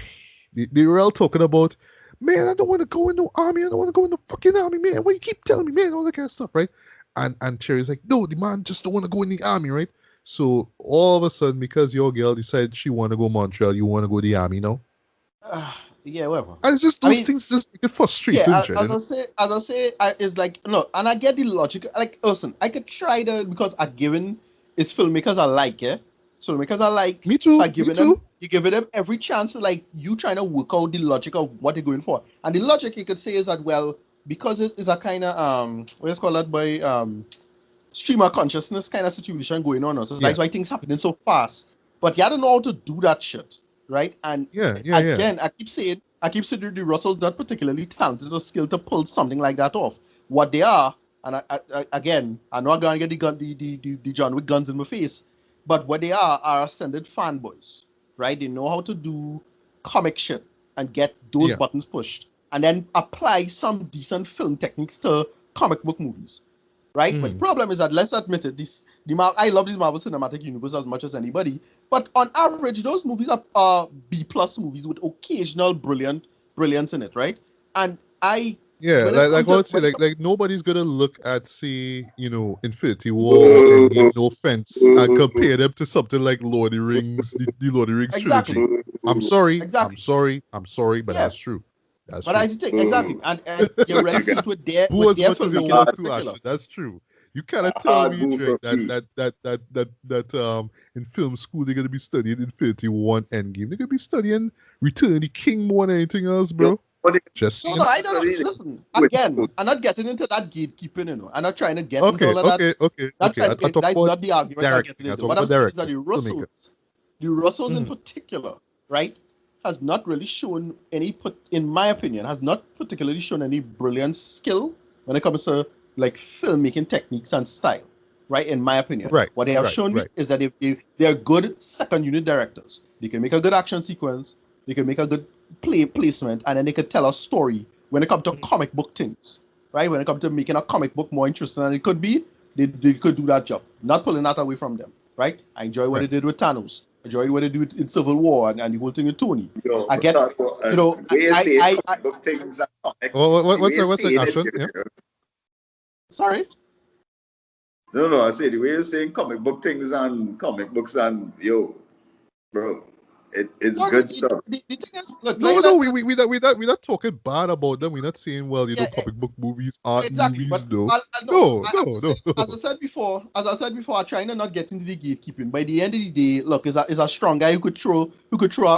they were all talking about, man, I don't want to go in no army. I don't want to go in the fucking army, man. What you keep telling me, man? All that kind of stuff, right? And Cherry's like, no, the man just don't want to go in the army, right? So all of a sudden, because your girl decided she want to go Montreal, you want to go to the army now? Whatever. And it's just those things just make it frustrating. As I say, it's like, no, and I get the logic. Like, listen, I could try to, because I given it's filmmakers I like, filmmakers I like. Me too. You give them every chance to, like, you trying to work out the logic of what they're going for. And the logic you could say is that, well, because it is a kind of what's called that by stream of consciousness kind of situation going on. So that's why things happening so fast. But you don't know how to do that shit, right? And again, I keep saying the Russells not particularly talented or skilled to pull something like that off. What they are, and I'm not going to get the John Wick guns in my face, but what they are ascended fanboys, right? They know how to do comic shit and get those buttons pushed, and then apply some decent film techniques to comic book movies, right? But the problem is that, let's admit it, I love this Marvel Cinematic Universe as much as anybody, but on average, those movies are B+ movies with occasional brilliance in it, right? And like I would say, like nobody's gonna look at, say, Infinity War and Endgame, no offense, and compare them to something like Lord of the Rings, the Lord of the Rings trilogy. I'm sorry, but that's true. I think exactly, and you already see it with their filmmaking. That's true. You cannot tell me, Drake, that in film school they're gonna be studying Infinity War and Endgame. They're gonna be studying Return of the King more than anything else, bro. Just no, I don't know. Listen, again, I'm not getting into that gatekeeping, I'm not trying to get into all of that. Okay. That's not the argument I'm getting into. What I'm saying is that the Russos in particular, right? has not really shown in my opinion, has not particularly shown any brilliant skill when it comes to like filmmaking techniques and style, right? In my opinion, what they have shown me is that they're good second unit directors. They can make a good action sequence, they can make a good placement, and then they could tell a story when it comes to comic book things, right? When it comes to making a comic book more interesting than it could be, they could do that job. Not pulling that away from them, right? I enjoy what they did with Thanos. I enjoyed what they do in Civil War and the whole thing with Tony. I get, you know, book things what's that, Ashton? Yeah. Sorry? No, I say the way you're saying comic book things and comic books and bro, it's good stuff. The thing is, look, we're not talking bad about them. We're not saying, well, comic book movies aren't movies, no. No. As I said before, I'm trying to not get into the gatekeeping. By the end of the day, look, is a strong guy who could throw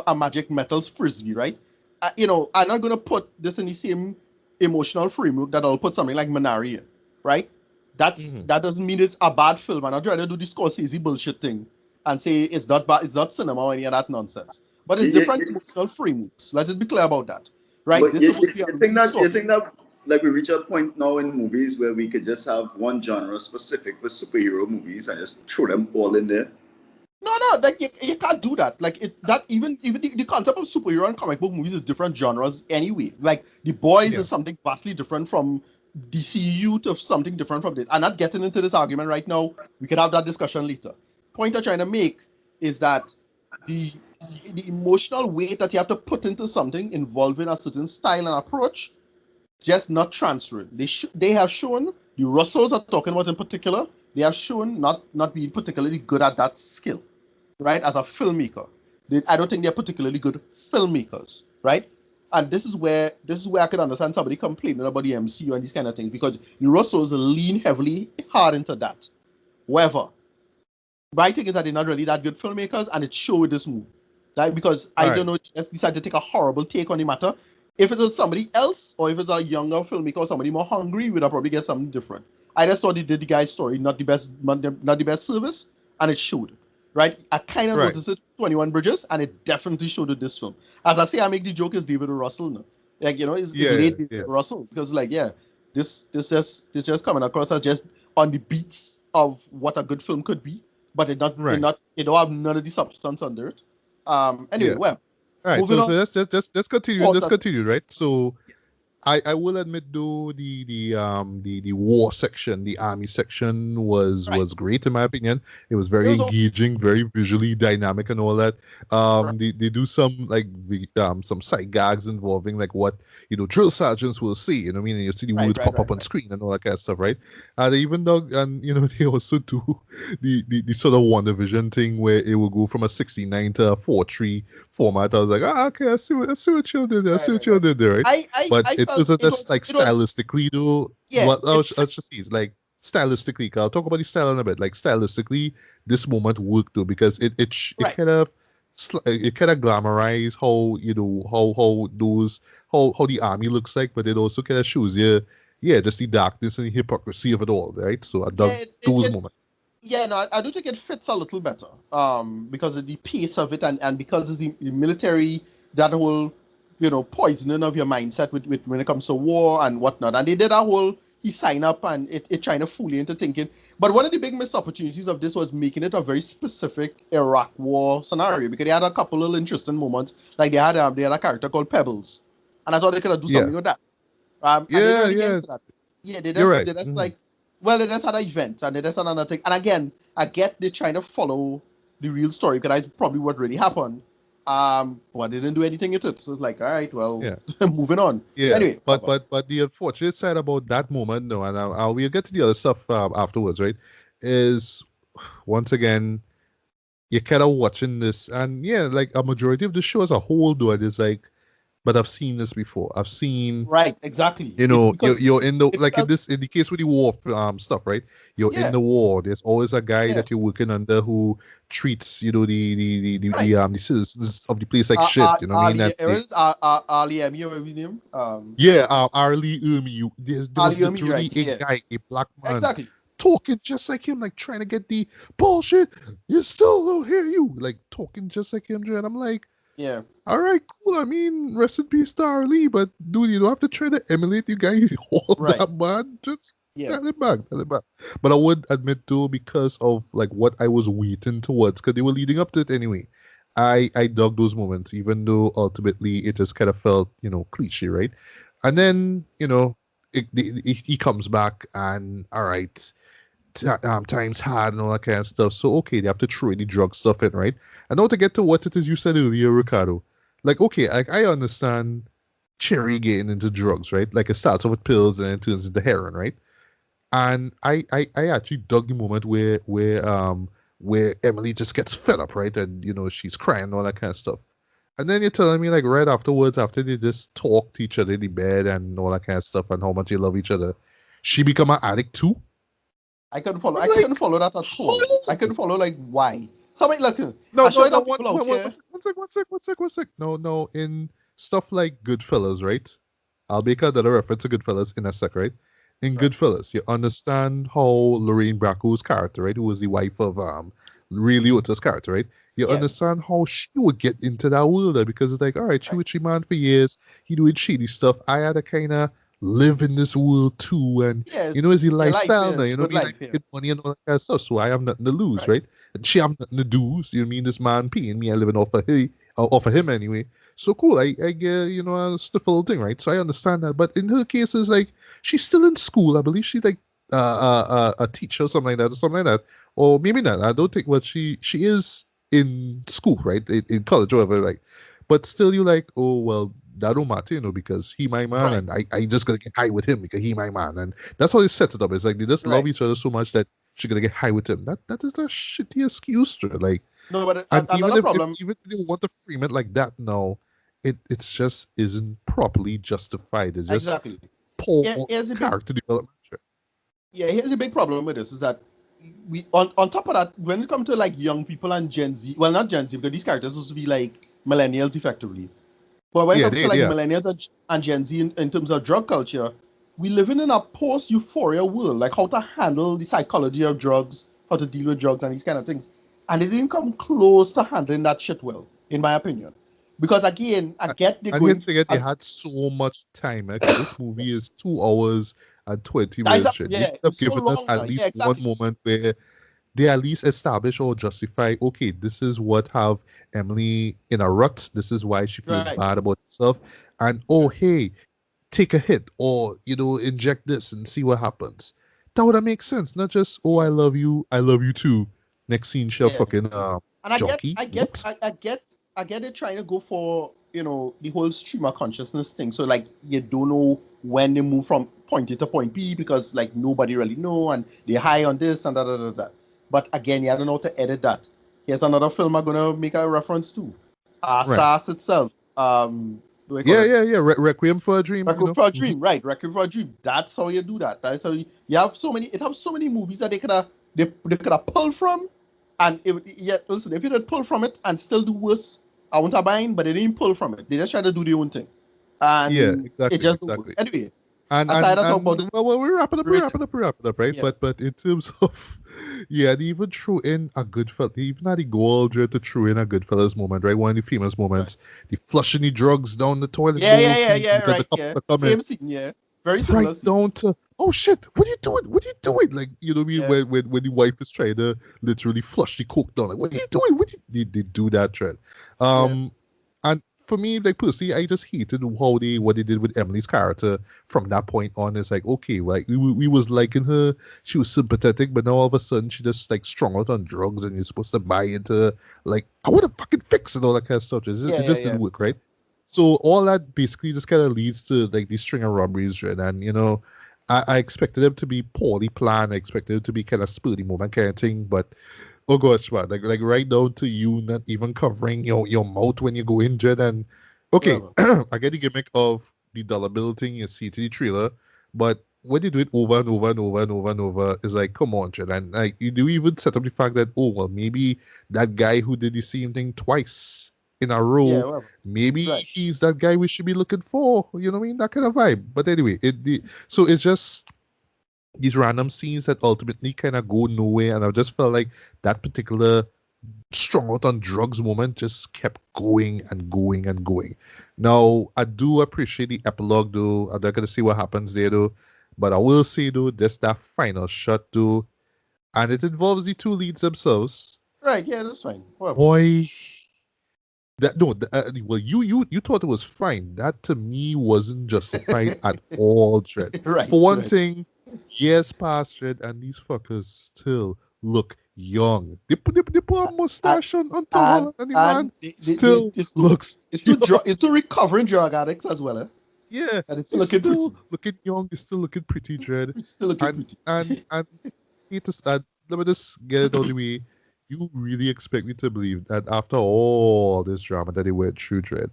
a magic metals frisbee, right? I'm not gonna put this in the same emotional framework that I'll put something like Minari in, right? That doesn't mean it's a bad film. I'm not trying to do the Scorsese bullshit thing and say it's not bad, it's not cinema or any of that nonsense. But it's different emotional frameworks. Let's just be clear about that, right? But you think that like we reach a point now in movies where we could just have one genre specific for superhero movies and just throw them all in there? No, like you can't do that. Like even the concept of superhero and comic book movies is different genres anyway. Like The Boys is something vastly different from DCU to something different from this. I'm not getting into this argument right now. We could have that discussion later. Point I'm trying to make is that the emotional weight that you have to put into something involving a certain style and approach just not transferred. They have shown, the Russos are talking about in particular, they have shown not being particularly good at that skill, right? As a filmmaker. I don't think they're particularly good filmmakers, right? And this is where I could understand somebody complaining about the MCU and these kind of things, because the Russos lean heavily hard into that. However, my thing is that they're not really that good filmmakers, and it showed this move. Right? Because don't know, just decided to take a horrible take on the matter. If it was somebody else, or if it's a younger filmmaker or somebody more hungry, we'd probably get something different. I just thought they did the guy's story not the best service, and it showed. Right? I kind of noticed it 21 Bridges, and it definitely showed it this film. As I say, I make the joke is David Russell now. Like, it's late David Russell, because this just coming across as just on the beats of what a good film could be, but it don't have none of the substance under it. Anyway, well. All right, so let's continue. Let's continue, right? So I will admit though the war section, the army section was great in my opinion. It was very engaging, very visually dynamic and all that. They do some some side gags involving like what drill sergeants will say, you know what I mean? And you see the words pop up on screen and all that kind of stuff, right? They even they also do the sort of WandaVision thing where it will go from a 69 to a 4:3 format. I was like, okay, I see what you did there. I see what you did there, right? But it wasn't just like stylistically though. Yeah. What I was just see is like stylistically. I'll talk about the style in a bit. Like stylistically, this moment worked though because it kind of glamorized how the army looks like, but it also kind of shows you, just the darkness and the hypocrisy of it all, right? So I dug those moments. Yeah, no, I do think it fits a little better, because of the pace of it and because of the military, that whole, poisoning of your mindset with when it comes to war and whatnot. And they did a whole, he sign up and it trying to fool you into thinking. But one of the big missed opportunities of this was making it a very specific Iraq war scenario, because they had a couple little interesting moments. Like they had a character called Pebbles, and I thought they could do something with that. They just like, well, they just had an event and they just had another thing. And again, I get they're trying to follow the real story, because that's probably what really happened. But they didn't do anything with it. So it's like, all right, well, moving on. Yeah. Anyway, but the unfortunate side about that moment, though, and we'll get to the other stuff afterwards, right? Is once again, you're kind of watching this, and like a majority of the show as a whole, though, it is like, but I've seen this before. I've seen exactly. You're in the in the case with the war stuff, right? You're in the war. There's always a guy that you're working under who treats the citizens of the place like shit. You know what I mean? Ali Emi or every name. Arlie Emi. There was literally a guy, a black man, talking just like him, like trying to get the bullshit. You still don't hear you, like talking just like him, and I'm like. Yeah. all right, cool. I mean, rest in peace, Star Lee. But dude, you don't have to try to emulate you guys all that bad. Just tell it back. But I would admit too, because of like what I was waiting towards, because they were leading up to it anyway. I dug those moments, even though ultimately it just kind of felt, cliche, right? And then, he comes back and all right, times hard and all that kind of stuff. So okay, they have to throw the drug stuff in, right? And now to get to what it is you said earlier, Ricardo. Like, okay, I understand Cherry getting into drugs, right? Like it starts off with pills and then it turns into heroin, right? And I actually dug the moment where Emily just gets fed up, right? And she's crying and all that kind of stuff. And then you're telling me like right afterwards, after they just talk to each other in the bed and all that kind of stuff and how much they love each other, she become an addict too. I couldn't follow. I couldn't follow that at all. I couldn't follow like why. Somebody look. No. One sec. No. In stuff like Goodfellas, right? I'll make another reference to Goodfellas in a sec, right? In Goodfellas, you understand how Lorraine Bracco's character, right, who was the wife of Ray Liotta's character, right? You understand how she would get into that world because it's like, all right, she with your man for years, he doing shady stuff. I had to kind of live in this world too, and it's the lifestyle now, get money and all that kind of stuff. So I have nothing to lose, right? And she have nothing to do. So you mean this man paying me, I living off of him anyway. So cool. I get a stiff little thing, right? So I understand that. But in her case, it's like she's still in school. I believe she's like a teacher or something like that, or maybe not. I don't think. What she is in school, right? In college, or whatever. Like, but still, you like, oh well, that don't matter, because he my man, and I just gonna get high with him because he my man, and that's how they set it up. It's like they just love each other so much that she's gonna get high with him. That is a shitty excuse to it. Like, no, but and even if they want to frame it like that, no, it's just isn't properly justified. It's just poor character development. Yeah, here's the big problem with this is that we on top of that, when it comes to like young people and Gen Z, well, not Gen Z because these characters supposed to be like millennials effectively. But when it comes to like millennials and Gen Z in terms of drug culture, we living in a post-euphoria world, like how to handle the psychology of drugs, how to deal with drugs and these kind of things. And they didn't come close to handling that shit well, in my opinion. Because again, I get the going. And they had so much time. This movie is 2 hours and 20 minutes. They have given us at least one moment where they at least establish or justify, okay, this is what have Emily in a rut. This is why she feels bad about herself. And hey, take a hit or inject this and see what happens. That would make sense. Not just, oh, I love you too. Next scene, she'll fucking and I get it trying to go for the whole stream of consciousness thing. So like you don't know when they move from point A to point B because like nobody really know and they're high on this and da. But again, you don't know how to edit that. Here's another film I'm gonna make a reference to. SARS itself. Requiem for a Dream. Requiem for a Dream, right? Requiem for a Dream. That's how you do that. That's how you have so many. It has so many movies that they could have pulled from, and listen, if you did pull from it and still do worse, I won't have mind. But they didn't pull from it. They just try to do their own thing. And exactly. Anyway. And well, we're wrapping up, right? Yeah. But in terms of, they even threw in a Goodfellas, they even had the Goldra to throw in a Goodfellas moment, right? One of the famous moments, the flushing the drugs down the toilet. Right. Same scene, very similar. Right down to, oh shit, what are you doing? Like, you know what I mean? When the wife is trying to literally flush the coke down, like, what are you doing? They do that trend. And for me, like personally, I just hated what they did with Emily's character from that point on. It's like, okay, like we was liking her, she was sympathetic, but now all of a sudden she just like strung out on drugs, and you're supposed to buy into like I want to fucking fix it, all that kind of stuff. It just didn't work, right? So all that basically just kind of leads to like these string of robberies, and I expected them to be poorly planned. I expected them to be kind of spurty moment kind of thing, but. Oh gosh, man! Like right down to you not even covering your mouth when you go injured. And okay, I get the gimmick of the dollar bill thing you see to the trailer, but when they do it over and over and over and over and over, it's like, come on, Jed. And like you do even set up the fact that maybe that guy who did the same thing twice in a row, maybe he's that guy we should be looking for. You know what I mean? That kind of vibe. But anyway, so it's just these random scenes that ultimately kind of go nowhere, and I just felt like that particular strung out on drugs moment just kept going and going and going. Now, I do appreciate the epilogue though. I'm not gonna see what happens there though. But I will say though, this that final shot though, and it involves the two leads themselves. Right, yeah, that's fine. Whatever. Boy, well, you thought it was fine. That to me wasn't justified at all, Dread. Right. For one thing, years past, Dread, and these fuckers still look young. They put a mustache on Tom Holland, and the man still looks. It's to recovering drug addicts as well, eh? Yeah, and it's still looking young. It's still looking pretty, Dread. It's still looking pretty. And let me just get it out of the way. You really expect me to believe that after all this drama that they went through, Dread,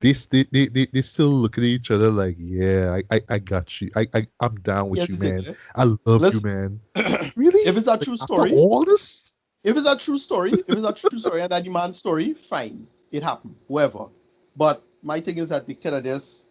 they still look at each other like, yeah, I got you. I'm down with you, man. I love you, man. Really? If it's a true story, all this. If it's a true story, and that the man's story, fine, it happened. Whoever. But my thing is that they kind of just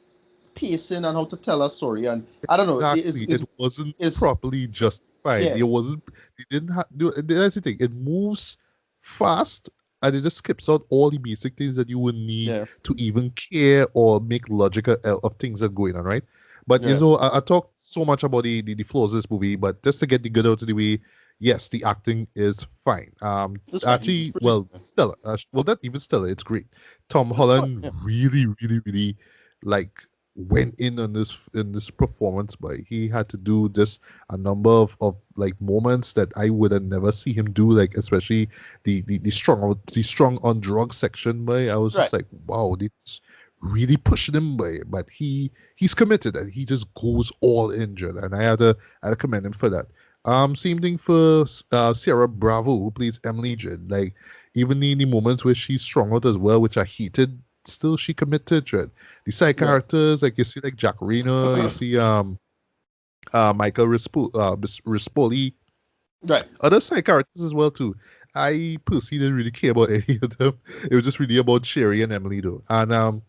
pacing on how to tell a story, and I don't know. Exactly. It wasn't properly justified. Yeah. It wasn't. It didn't have. That's the thing. It moves fast, and it just skips out all the basic things that you would need to even care or make logic of things that are going on, right? But you know, I talked so much about the flaws of this movie, but just to get the good out of the way, yes, the acting is fine. Actually, well, stellar. Well, not even stellar. It's great. Tom Holland really, really, really like went in on this performance, but he had to do just a number of like moments that I would have never see him do, like especially the strong on drugs section. But I was just like, wow, this really pushing him, but he's committed and he just goes all in, and I had to commend him for that. Same thing for Sarah Bravo, who plays Emily Judd. Like even in the moments where she's strong out as well, which I hated, still she committed to it. The side characters, like you see, like Jack Reno, you see Michael Rispoli, right? Other side characters as well too. I personally didn't really care about any of them. It was just really about Sherry and Emily though. And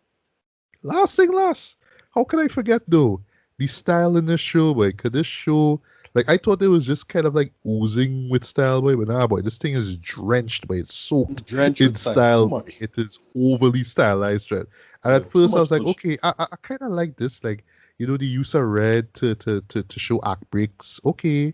last, how can I forget though the style in this show, boy? Cause this show, like I thought it was just kind of like oozing with style, boy, but nah, boy, this thing is drenched, boy. It's soaked in style. It is overly stylized, right? And at first I was like, okay, I kind of like this, like, you know, the use of red to show act breaks, okay.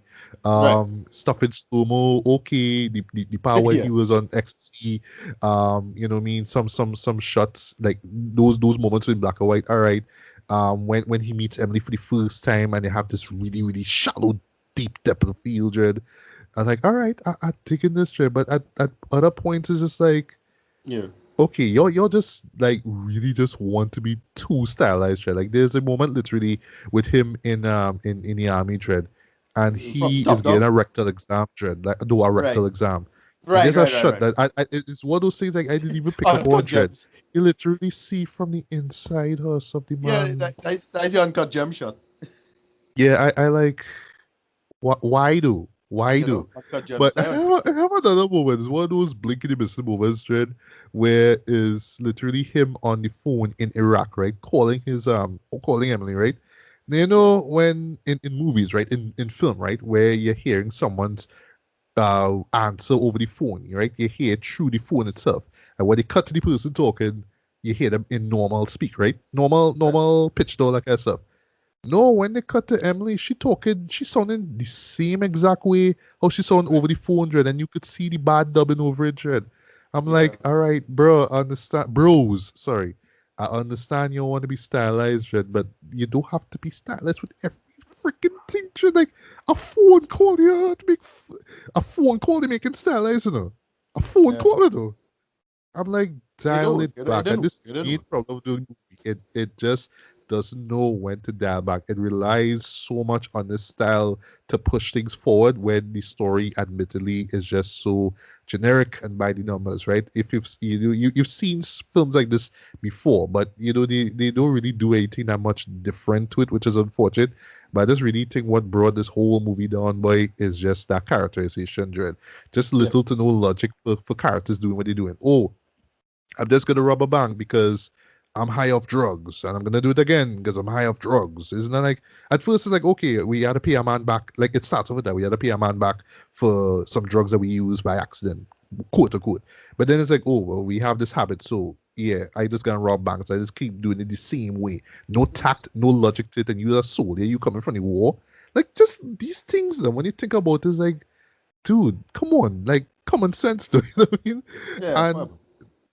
Stuff in slow mo, okay. The part when he was on ecstasy, you know what I mean? Some shots like those moments in black and white, all right. When he meets Emily for the first time and they have this really, really shallow, deep depth of field, Dread. I was like, all right, I'm taking this, Dread. But at other points, it's just like, okay, y'all just like really just want to be too stylized, Dread. Like there's a moment literally with him in the army, Dread, and he is getting a rectal exam, Dread, like a rectal exam. Right, there's a shot that it's one of those things like I didn't even pick up on, Dread. You literally see from the inside house of the man. Yeah, that's the uncut gem shot. Yeah, I like. Why do? But I have another moment. It's one of those blinking missing moments, Dread, where is literally him on the phone in Iraq, right, calling Emily, right. Now, you know when in movies, right, in film, right, where you're hearing someone's answer over the phone, right? You hear it through the phone itself, and when they cut to the person talking, you hear them in normal speak, right? Normal pitch, though, like that stuff. No, when they cut to Emily, she sounding the same exact way how she sound over the phone, Dread, and you could see the bad dubbing over it, Dread. I'm like, all right, bro, sorry. I understand you want to be stylized, Dread, but you don't have to be stylized with every freaking thing, Dread. Like a phone call, you have to make a phone call to make it stylized, you know. A phone call, though. I'm like, dial it back. And this main problem with the movie, it just doesn't know when to dial back. It relies so much on this style to push things forward when the story admittedly is just so generic and by the numbers, right? If you've seen films like this before, but you know they don't really do anything that much different to it, which is unfortunate. But I just really think what brought this whole movie down, boy, is just that characterization, Dread. Just little to no logic for characters doing what they're doing. Oh, I'm just gonna rub a bang because I'm high off drugs and I'm gonna do it again because I'm high off drugs. Isn't that like at first it's like, okay, we had to pay a man back. Like it starts off with that. We had to pay a man back for some drugs that we used by accident, quote unquote. But then it's like, oh well, we have this habit, so yeah, I just gonna rob banks. I just keep doing it the same way. No tact, no logic to it, and you're a soldier, you coming from the war. Like just these things that when you think about it, it's like, dude, come on, like common sense, though, you know what I mean? Yeah. And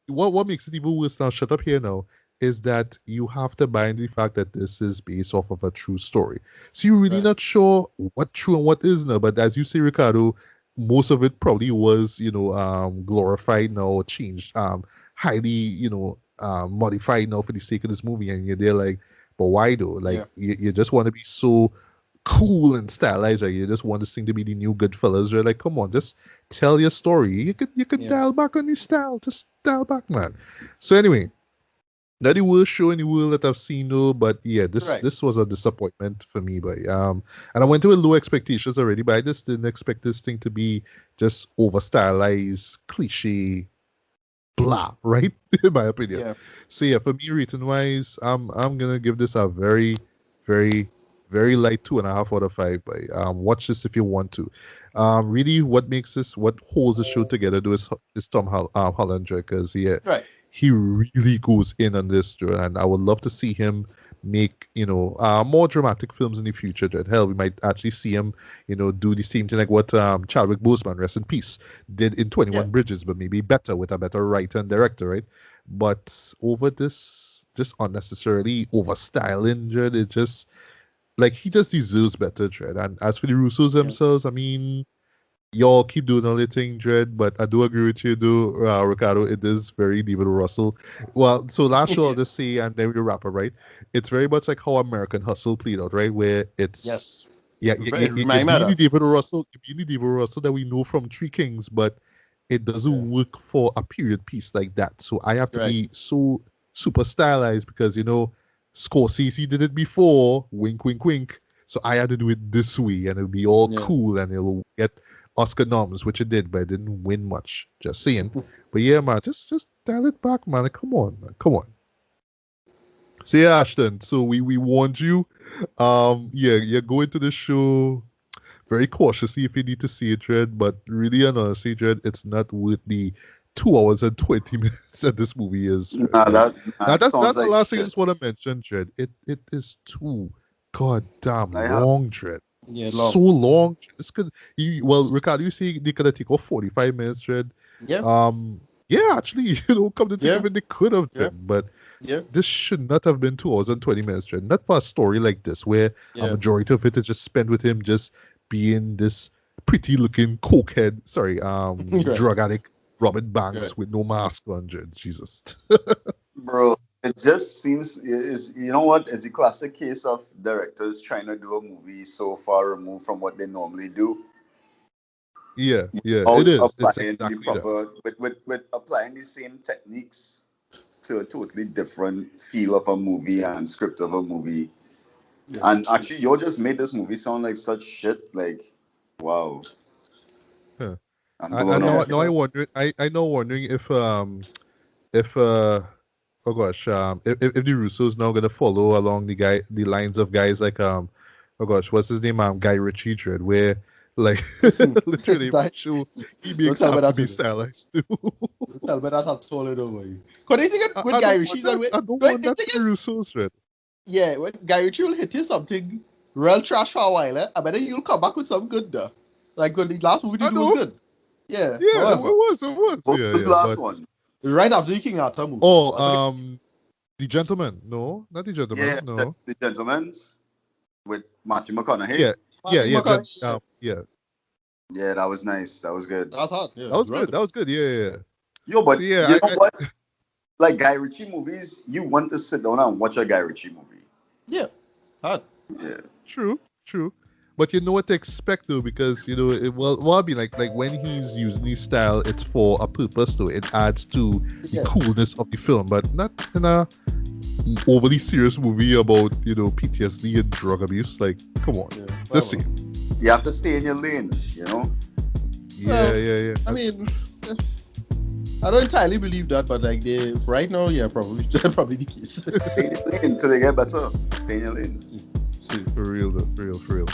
what makes it even worse now, shut up here now, is that you have to buy into the fact that this is based off of a true story. So you're really not sure what true and what is now. But as you say, Ricardo, most of it probably was, glorified now, changed, highly, modified now for the sake of this movie. And you're there like, but why though? Like, you just want to be so cool and stylized. Like, you just want this thing to be the new Goodfellas. You're like, come on, just tell your story. You could dial back on the style. Just dial back, man. So anyway, not the worst show in the world that I've seen though, but yeah, this was a disappointment for me. But and I went to with low expectations already, but I just didn't expect this thing to be just over stylized, cliche, blah, right? In my opinion. Yeah. So yeah, for me, rating wise, I'm gonna give this a very, very, very light 2.5 out of 5. But watch this if you want to. Really, what holds the show together though is Tom Holland, because he really goes in on this, and I would love to see him make, more dramatic films in the future. Hell, we might actually see him, do the same thing like what Chadwick Boseman, rest in peace, did in 21 Bridges, but maybe better with a better writer and director, right? But over this, just unnecessarily over styling, Dread, it just, like, he just deserves better, Dread. And as for the Russos themselves, I mean, y'all keep doing all your thing, Dread, but I do agree with you, though, Ricardo. It is very David Russell. Well, so last show I'll just say, and then we wrap up, right? It's very much like how American Hustle played out, right? Where it's you need David Russell that we know from Three Kings, but it doesn't work for a period piece like that. So I have to be so super stylized because Scorsese did it before, wink, wink, wink. So I had to do it this way, and it'll be all cool, and it'll get Oscar noms, which it did, but it didn't win much. Just saying. But yeah, man, just dial it back, man. Come on, man. Come on. So yeah, Ashton. So we warned you. You're going to the show very cautiously if you need to see it, Dread. But really, honestly, Dread, it's not worth the 2 hours and 20 minutes that this movie is. That's the last thing I just want to mention, Dread. It is too goddamn long, Dread. Yeah, so long. This could Ricardo, you see they could have taken 45 minutes, Dread. Yeah. Actually, come to think of it, they could have done, but this should not have been 2 hours and 20 minutes, Dread. Not for a story like this, where a majority of it is just spent with him just being this pretty looking cokehead, drug addict, robbing banks with no mask on, Dread. Jesus. Bro. It just seems it's a classic case of directors trying to do a movie so far removed from what they normally do. Yeah, it is. It's exactly with applying the same techniques to a totally different feel of a movie and script of a movie. Yeah. And actually, you just made this movie sound like such shit. Like, wow. Huh. I'm wondering if oh gosh, if the Russos now gonna follow along the lines of guys like what's his name, Guy Ritchie, Dread, where like literally show he makes have to be stylized too. Tell me that I'll told it over you. Cause they think with Guy Ritchie, I don't want that to be Russos, Dread. Yeah, when Guy Ritchie will hit you something real trash for a while, I bet you'll come back with some good though. Like when the last movie did was good. Yeah, it was. What was the last one? Right after the King Arthur movie. Oh, The Gentleman. No, not The Gentleman. Yeah, no. The Gentleman's with Matthew McConaughey. Yeah, that was nice. That was good. That was hot. Yeah, that was good. Yeah. Yo, but you know what? Like Guy Ritchie movies, you want to sit down and watch a Guy Ritchie movie. Yeah. Hot. Yeah. True. But you know what to expect though, because I'll be like when he's using his style, it's for a purpose though. It adds to the coolness of the film, but not in a overly serious movie about PTSD and drug abuse. Like, come on, the same. You have to stay in your lane, Yeah. I mean, I don't entirely believe that, but like they right now, yeah, probably the case. Stay in your lane until they get better. Stay in your lane. For real though, for real.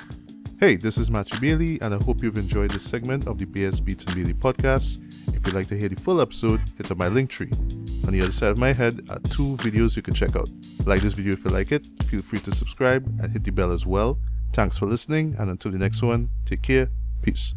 Hey, this is Matthew Bailey, and I hope you've enjoyed this segment of the BS Beats and Bailey podcast. If you'd like to hear the full episode, hit up my link tree. On the other side of my head are 2 videos you can check out. Like this video if you like it, feel free to subscribe and hit the bell as well. Thanks for listening, and until the next one, take care, peace.